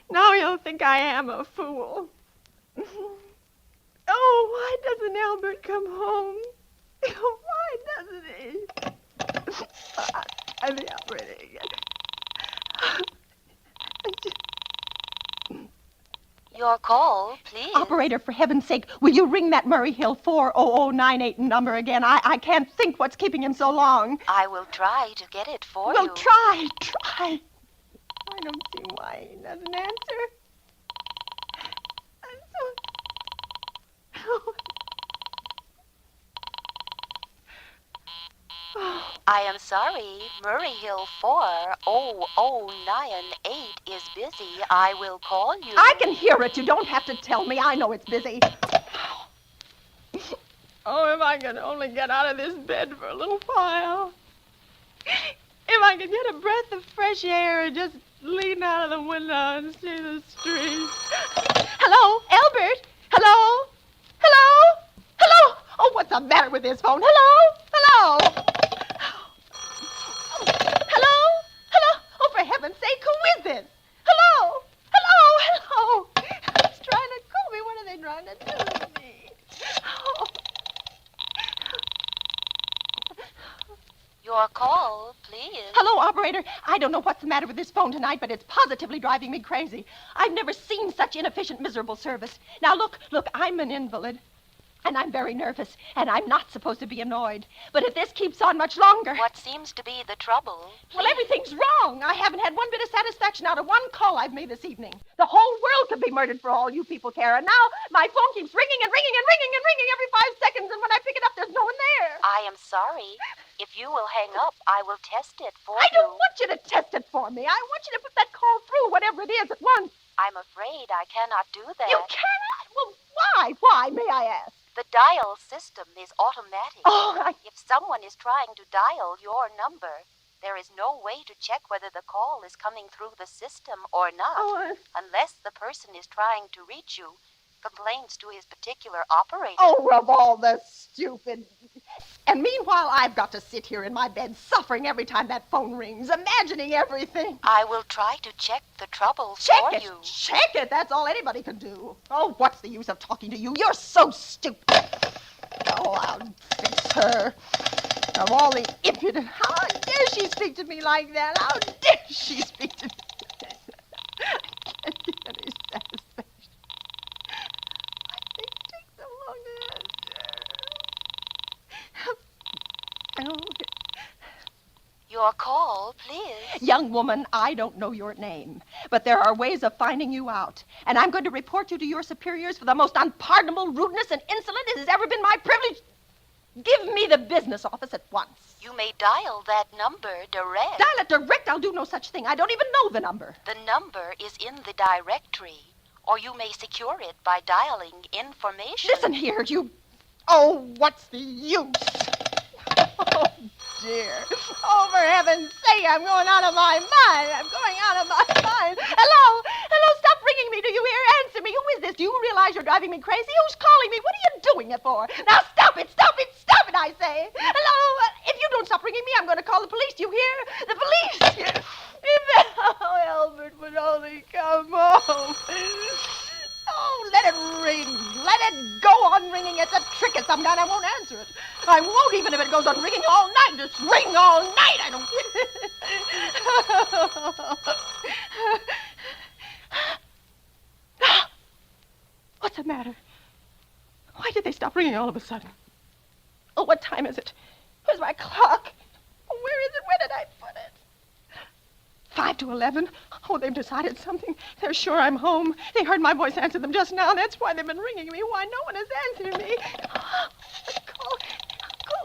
Now you'll think I am a fool. Oh, why doesn't Albert come home? Why doesn't he? I'm operating again. Your call, please. Operator, for heaven's sake, will you ring that Murray Hill 40098 number again? I can't think what's keeping him so long. I will try to get it for you. Well, try. I don't see why he doesn't answer. I'm so... I am sorry. Murray Hill 40098 is busy. I will call you. I can hear it. You don't have to tell me. I know it's busy. Oh, if I could only get out of this bed for a little while. If I could get a breath of fresh air and just lean out of the window and see the street. Hello, Albert? Hello? Hello? Hello? Oh, what's the matter with this phone? Hello? Hello? Hello? Hello? Oh, for heaven's sake, who is this? Hello? Hello? Hello? It's trying to call me. What are they trying to do to me? Oh. Your call, please. Hello, operator. I don't know what's the matter with this phone tonight, but it's positively driving me crazy. I've never seen such inefficient, miserable service. Now, look, I'm an invalid. And I'm very nervous, and I'm not supposed to be annoyed. But if this keeps on much longer... What seems to be the trouble? Well, everything's wrong. I haven't had one bit of satisfaction out of one call I've made this evening. The whole world could be murdered for all you people care. And now my phone keeps ringing and ringing and ringing and ringing every 5 seconds, and when I pick it up, there's no one there. I am sorry. If you will hang up, I will test it for I you. don't want you to test it for me. I want you to put that call through, whatever it is, at once. I'm afraid I cannot do that. You cannot? Well, why? Why, may I ask? The dial system is automatic. Oh, If someone is trying to dial your number, there is no way to check whether the call is coming through the system or not, unless the person is trying to reach you complains to his particular operator. Oh, of all the stupid... And meanwhile, I've got to sit here in my bed suffering every time that phone rings, imagining everything. I will try to check the trouble Check for it! you. Check it! That's all anybody can do. Oh, what's the use of talking to you? You're so stupid. Oh, I'll fix her. Of all the impudent... How dare she speak to me like that? How dare she speak to me? I can't get any satisfaction. I think it takes so long to answer. Your call, please. Young woman, I don't know your name, but there are ways of finding you out. And I'm going to report you to your superiors for the most unpardonable rudeness and insolence it has ever been my privilege. Give me the business office at once. You may dial that number direct. Dial it direct? I'll do no such thing. I don't even know the number. The number is in the directory, or you may secure it by dialing information. Listen here, you... Oh, what's the use? Oh, dear. Oh, for heaven's sake, I'm going out of my mind. I'm going out of my mind. Hello? Hello, stop ringing me. Do you hear? Answer me. Who is this? Do you realize you're driving me crazy? Who's calling me? What are you doing it for? Now, stop it, I say. Hello? If you don't stop ringing me, I'm going to call the police. Do you hear? The police. Oh, Albert would only come home. Oh, let it ring. Let it go on ringing. It's a trick of some kind. I won't answer it. I won't, even if it goes on ringing all night. Just ring all night. I don't... What's the matter? Why did they stop ringing all of a sudden? Oh, what time is it? Where's my clock? Oh, where is it? Where did I put it? 5 to 11. Oh, they've decided something. They're sure I'm home. They heard my voice answer them just now. That's why they've been ringing me. Why no one has answered me. Call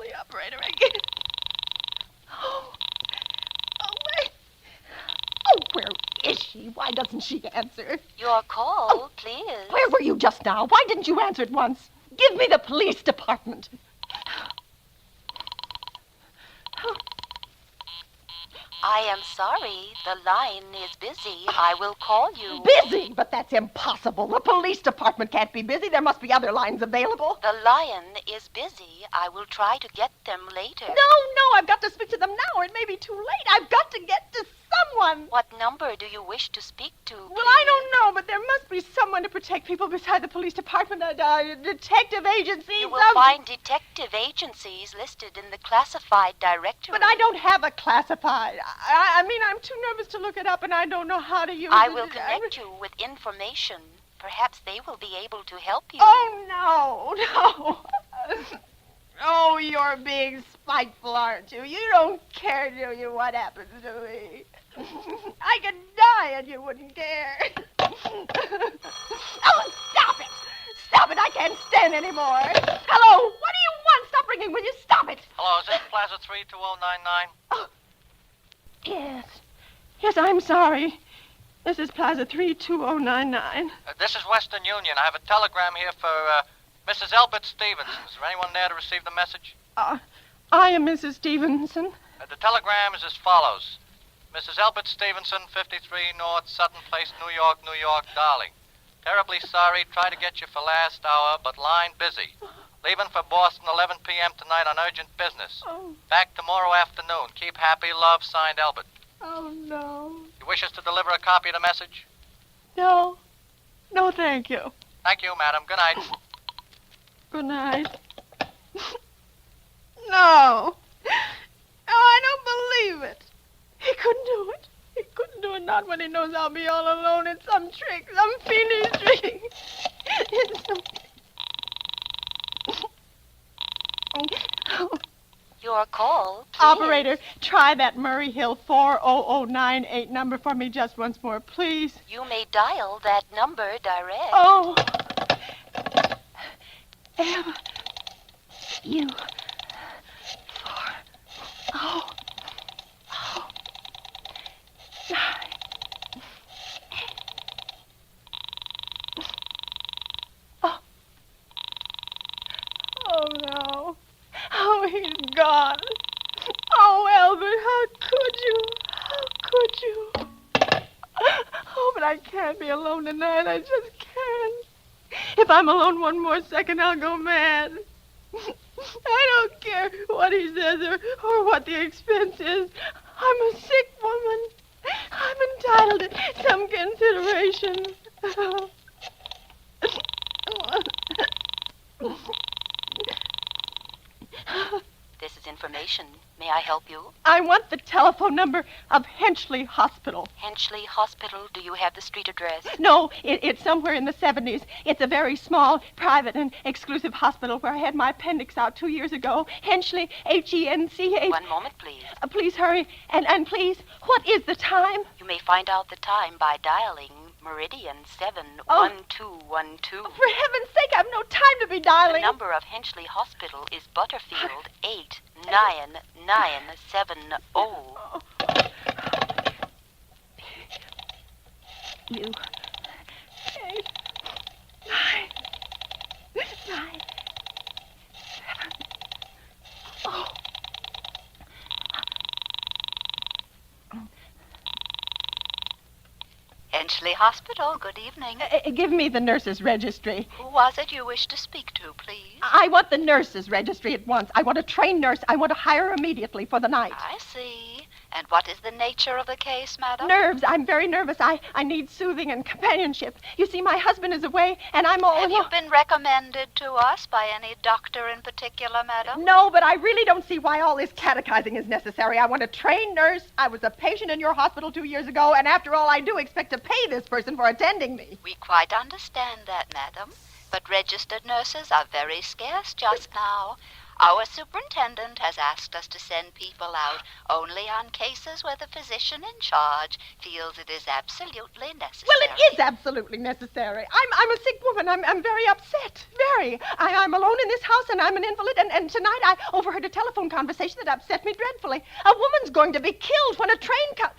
the operator again. Oh, wait. Oh, where is she? Why doesn't she answer? Your call, please. Where were you just now? Why didn't you answer at once? Give me the police department. I am sorry. The line is busy. I will call you. Busy? But that's impossible. The police department can't be busy. There must be other lines available. The lion is busy. I will try to get them later. No, I've got to speak to them now, or it may be too late. I've got to get to someone. What number do you wish to speak to? Well, I don't know, but there must be someone to protect people beside the police department, a detective agency. You will find detective agencies listed in the classified directory. But I don't have a classified. I mean, I'm too nervous to look it up, and I don't know how to use it. I will connect you with information. Perhaps they will be able to help you. Oh, no. Oh, you're being spiteful, aren't you? You don't care, do you, what happens to me? I could die and you wouldn't care. Oh, stop it! Stop it! I can't stand anymore. Hello? What do you want? Stop ringing. Will you stop it? Hello, is this Plaza 32099? Oh. Yes, I'm sorry. This is Plaza 32099. This is Western Union. I have a telegram here for Mrs. Elbert Stevenson. Is there anyone there to receive the message? I am Mrs. Stevenson. The telegram is as follows. Mrs. Elbert Stevenson, 53 North Sutton Place, New York, darling. Terribly sorry. Try to get you for last hour, but line busy. Leaving for Boston 11 p.m. tonight on urgent business. Back tomorrow afternoon. Keep happy. Love, signed Elbert. Oh, no. You wish us to deliver a copy of the message? No. No, thank you. Thank you, madam. Good night. Good night. No. No, I don't believe it. He couldn't do it. He couldn't do it, not when he knows I'll be all alone. It's some trick, some fiendish trick. It's some... Your call, please. Operator, try that Murray Hill 40098 number for me just once more, please. You may dial that number direct. Oh. M-U-4. Oh. 9. Oh. Oh, no. Oh, he's gone. Oh, Albert, how could you? How could you? Oh, but I can't be alone tonight. I just can't. If I'm alone one more second, I'll go mad. I don't care what he says or what the expense is. I'm a sick woman. I'm entitled to some consideration. This is information. May I help you? I want the telephone number of Henchley Hospital. Henchley Hospital? Do you have the street address? No, it's somewhere in the 70s. It's a very small, private, and exclusive hospital where I had my appendix out 2 years ago. Henchley, Hench. One moment, please. Please hurry. And please, what is the time? You may find out the time by dialing Meridian 71212. For heaven's sake, I have no time to be dialing. The number of Henchley Hospital is Butterfield 89970. You. 8, 9, 9, 7. Oh. Henchley Hospital, good evening. Give me the nurse's registry. Who was it you wished to speak to, please? I want the nurse's registry at once. I want a trained nurse. I want to hire her immediately for the night. I see. And what is the nature of the case, madam? Nerves. I'm very nervous. I need soothing and companionship. You see, my husband is away, and I'm all alone. Have you been recommended to us by any doctor in particular, madam? No, but I really don't see why all this catechizing is necessary. I want a trained nurse. I was a patient in your hospital 2 years ago, and after all, I do expect to pay this person for attending me. We quite understand that, madam. But registered nurses are very scarce just now. Our superintendent has asked us to send people out only on cases where the physician in charge feels it is absolutely necessary. Well, it is absolutely necessary. I'm a sick woman. I'm very upset. Very. I'm alone in this house, and I'm an invalid, and tonight I overheard a telephone conversation that upset me dreadfully. A woman's going to be killed when a train comes.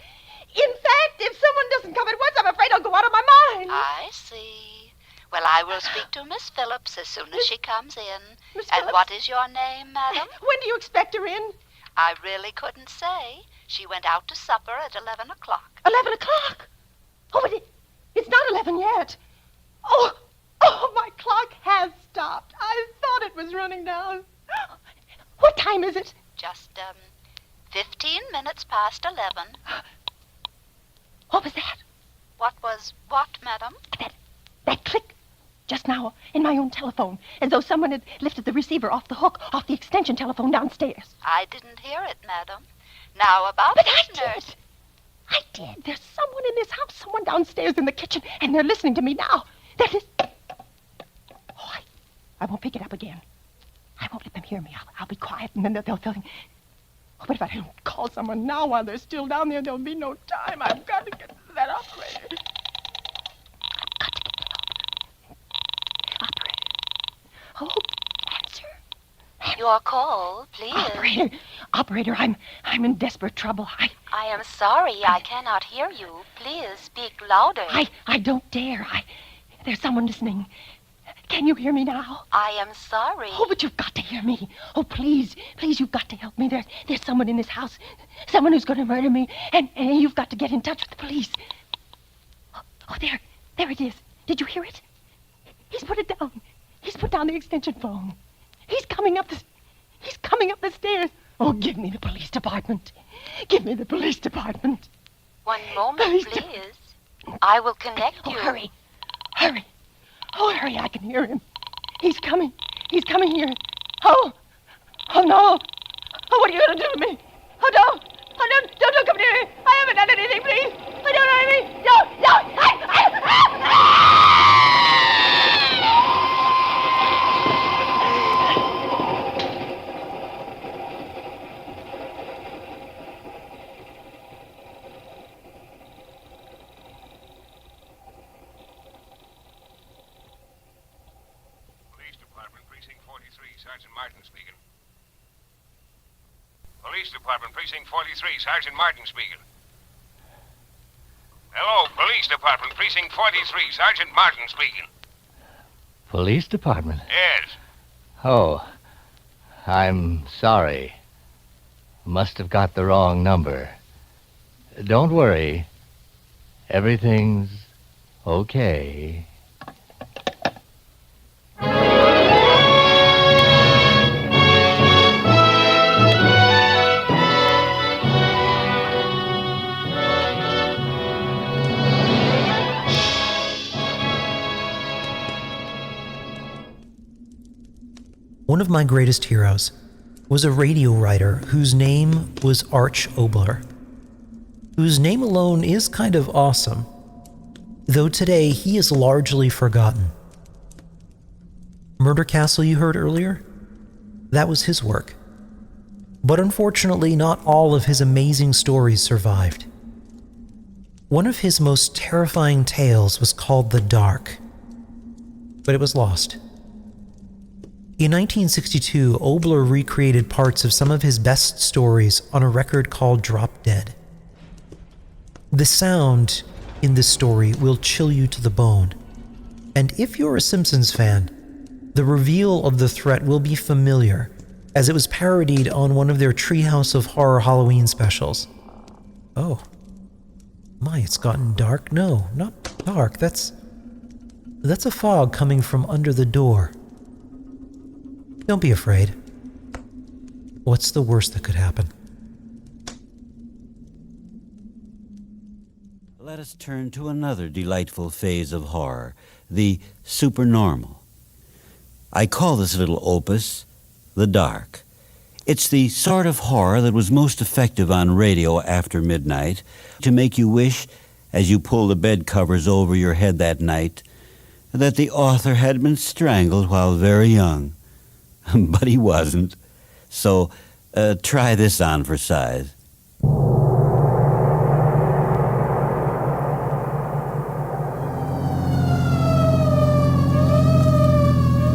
In fact, if someone doesn't come at once, I'm afraid I'll go out of my mind. I see. Well, I will speak to Miss Phillips as soon as she comes in. Miss And Phillips? what is your name, madam? When do you expect her in? I really couldn't say. She went out to supper at 11 o'clock. 11 o'clock? Oh, but it's not 11 yet. Oh, my clock has stopped. I thought it was running down. What time is it? Just, 15 minutes past 11. What was that? What was what, madam? That click just now in my own telephone, as though someone had lifted the receiver off the hook, off the extension telephone downstairs. I didn't hear it, madam. Now about But this I nurse. did. I did. There's someone in this house, someone downstairs in the kitchen, and they're listening to me now. That is... Oh, I won't pick it up again. I won't let them hear me. I'll be quiet, and then they'll think... Oh, but if I don't call someone now while they're still down there, there'll be no time. I've got to get to that operator. Oh, answer. Your call, please. Operator, I'm in desperate trouble. I am sorry, I cannot hear you. Please speak louder. I don't dare. There's someone listening. Can you hear me now? I am sorry. Oh, but you've got to hear me. Oh, please, you've got to help me. There's someone in this house, someone who's going to murder me, and you've got to get in touch with the police. Oh, there it is. Did you hear it? He's put it down. He's put down the extension phone. He's coming up the stairs. Oh, give me the police department. Give me the police department. One moment, please. I will connect you. Hurry. Oh, hurry, I can hear him. He's coming here. Oh no. Oh, what are you going to do to me? Oh, don't come near me. I haven't done anything, please. I don't know anything. No. Sergeant Martin speaking. Police Department, Precinct 43, Sergeant Martin speaking. Hello, Police Department, Precinct 43, Sergeant Martin speaking. Police Department? Yes. Oh, I'm sorry. Must have got the wrong number. Don't worry. Everything's okay. One of my greatest heroes was a radio writer whose name was Arch Obler, whose name alone is kind of awesome, though today he is largely forgotten. Murder Castle you heard earlier? That was his work. But unfortunately, not all of his amazing stories survived. One of his most terrifying tales was called The Dark, but it was lost. In 1962, Obler recreated parts of some of his best stories on a record called Drop Dead. The sound in this story will chill you to the bone, and if you're a Simpsons fan, the reveal of the threat will be familiar, as it was parodied on one of their Treehouse of Horror Halloween specials. Oh. My, it's gotten dark. No, not dark. That's a fog coming from under the door. Don't be afraid. What's the worst that could happen? Let us turn to another delightful phase of horror, the supernormal. I call this little opus The Dark. It's the sort of horror that was most effective on radio after midnight to make you wish, as you pull the bed covers over your head that night, that the author had been strangled while very young. But he wasn't. So try this on for size.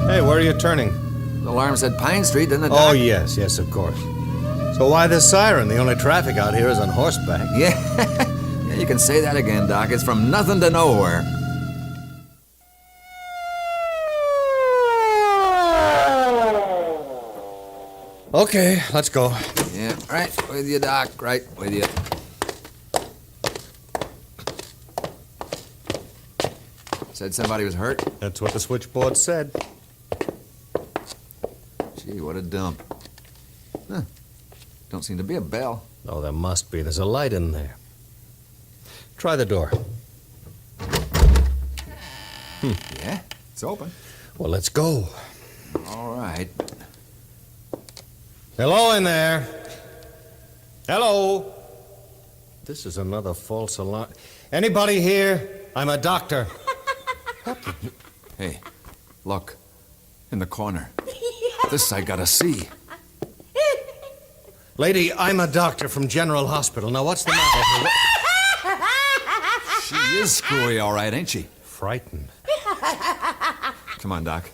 Hey, where are you turning? The alarm said Pine Street, didn't it, Doc? Oh, yes, of course. So why this siren? The only traffic out here is on horseback. Yeah, you can say that again, Doc. It's from nothing to nowhere. Okay, let's go. Yeah, right with you, Doc. Right with you. Said somebody was hurt? That's what the switchboard said. Gee, what a dump. Huh. Don't seem to be a bell. Oh, there must be. There's a light in there. Try the door. Yeah, it's open. Well, let's go. All right. Hello in there. Hello. This is another false alarm. Anybody here? I'm a doctor. Hey, look. In the corner. This I gotta see. Lady, I'm a doctor from General Hospital. Now, what's the matter? She is screwy, all right, ain't she? Frightened. Come on, Doc.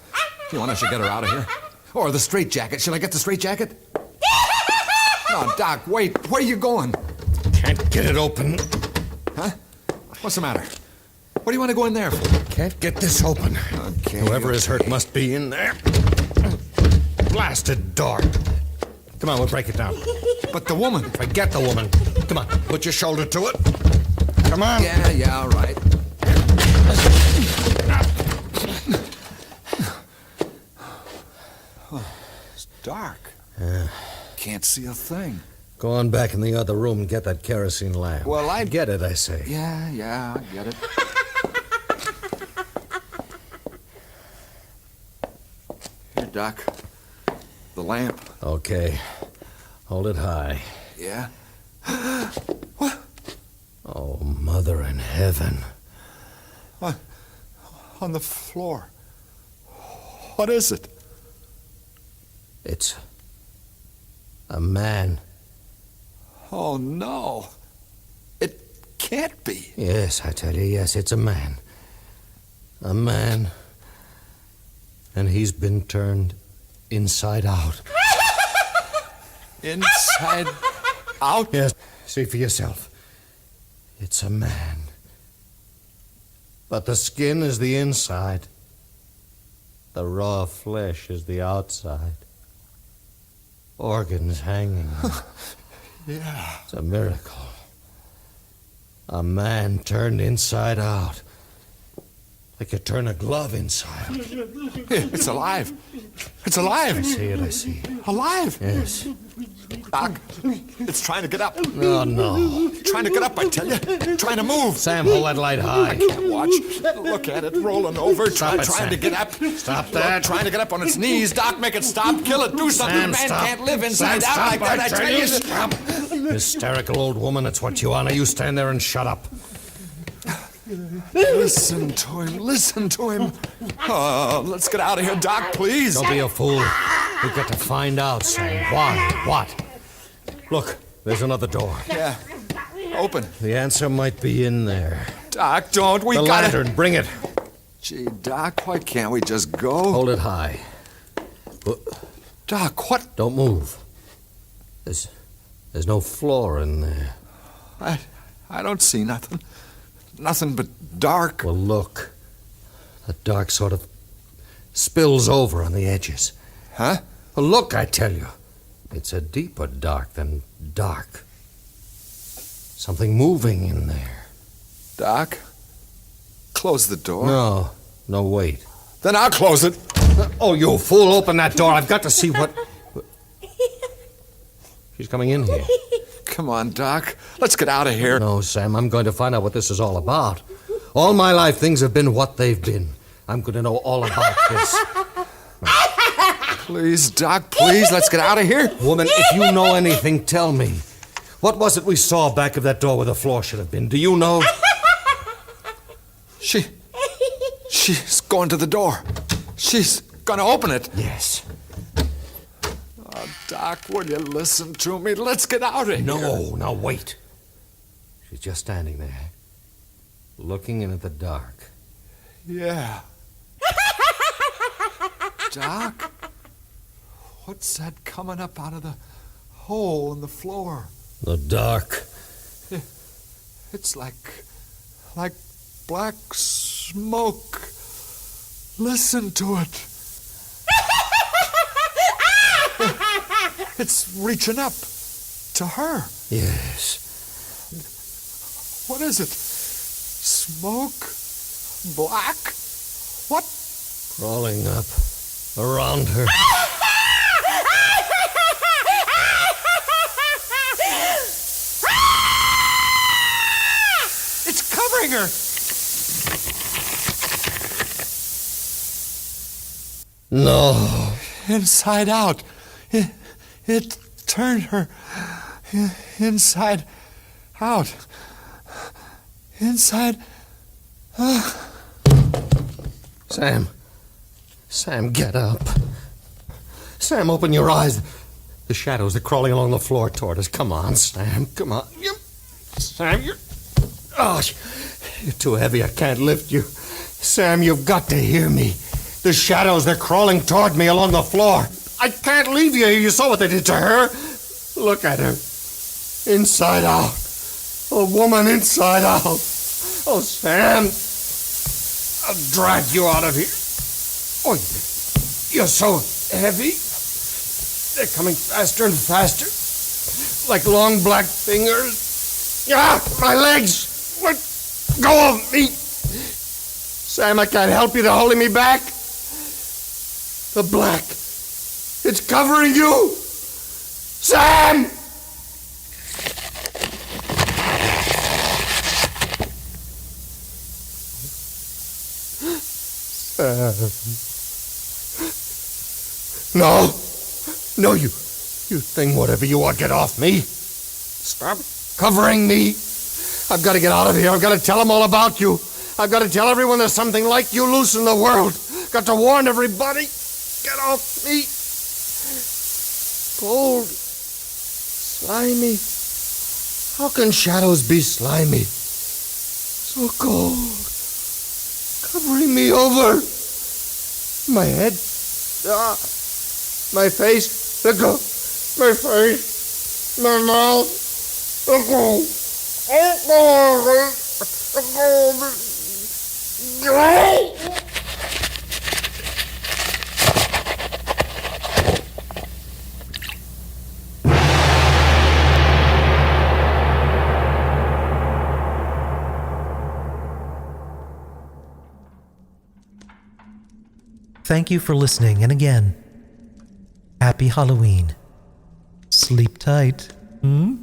You want I should get her out of here? Or the straitjacket. Shall I get the straitjacket? No, Doc, wait. Where are you going? Can't get it open. Huh? What's the matter? What do you want to go in there for? Can't get this open. Okay. Whoever is hurt must be in there. Blasted door. Come on, we'll break it down. But the woman. Forget the woman. Come on, put your shoulder to it. Come on. Yeah, all right. It's dark. Can't see a thing. Go on back in the other room and get that kerosene lamp. Well, I get it, I say. Yeah, I get it. Here, Doc. The lamp. Okay. Hold it high. Yeah? What? Oh, Mother in heaven. On the floor. What is it? It's a man. Oh, no. It can't be. Yes, I tell you, yes, it's a man. A man. And he's been turned inside out. Inside out? Yes, see for yourself. It's a man. But the skin is the inside. The raw flesh is the outside. Organs hanging. Yeah. It's a miracle. A man turned inside out. Like you turn a glove inside. It's alive. It's alive. I see it, I see. Alive. Yes. Doc, it's trying to get up. Oh, no. Trying to get up, I tell you. Trying to move. Sam, hold that light high. I can't watch. Look at it rolling over. Trying to get up. Stop that. Trying to get up on its knees. Doc, make it stop. Kill it. Do something. Sam, Man stop. can't live inside Sam, out like stop, that. I tell you. Stop. Hysterical old woman, that's what you are. Now you stand there and shut up. Listen to him. Listen to him. Oh, let's get out of here, Doc, please. Don't be a fool. We've got to find out, Sam. Why? What? Look, there's another door. Yeah. Open. The answer might be in there. Doc, don't. We the gotta... lantern, bring it. Gee, Doc, why can't we just go? Hold it high. Doc, what? Don't move. There's no floor in there. I don't see nothing. Nothing but dark. Well, look. The dark sort of spills over on the edges. Huh? Well, look, I tell you. It's a deeper dark than dark. Something moving in there. Doc, close the door. No, wait. Then I'll close it. Oh, you fool, open that door. I've got to see what... She's coming in here. Come on, Doc. Let's get out of here. No, Sam, I'm going to find out what this is all about. All my life, things have been what they've been. I'm going to know all about this. Please, Doc, please, let's get out of here. Woman, if you know anything, tell me. What was it we saw back of that door where the floor should have been? Do you know? She's going to the door. She's going to open it. Yes. Oh, Doc, will you listen to me? Let's get out of here. No, now wait. She's just standing there, looking into the dark. Yeah. Doc, what's that coming up out of the hole in the floor? The dark. It's like black smoke. Listen to it. It's reaching up to her. Yes. What is it? Smoke? Black? What? Crawling up around her. It's covering her. No. Inside out. It turned her inside out. Inside. Sam, get up. Sam, open your eyes. The shadows, they're crawling along the floor toward us. Come on, Sam, come on. Sam, you're too heavy. I can't lift you. Sam, you've got to hear me. The shadows, they're crawling toward me along the floor. I can't leave you here. You saw what they did to her. Look at her. Inside out. A woman inside out. Oh, Sam. I'll drag you out of here. Oh, you're so heavy. They're coming faster and faster. Like long black fingers. My legs. Let go of me. Sam, I can't help you. They're holding me back. The black. It's covering you. Sam! No, you thing, whatever you are, get off me. Stop covering me. I've got to get out of here. I've got to tell them all about you. I've got to tell everyone there's something like you loose in the world. Got to warn everybody. Get off me. Cold. Slimy. How can shadows be slimy? So cold. Covering me over. My head. My face. Let go. My face. My mouth. Let go. Let go. Thank you for listening, and again, Happy Halloween. See Sleep tight. Hmm?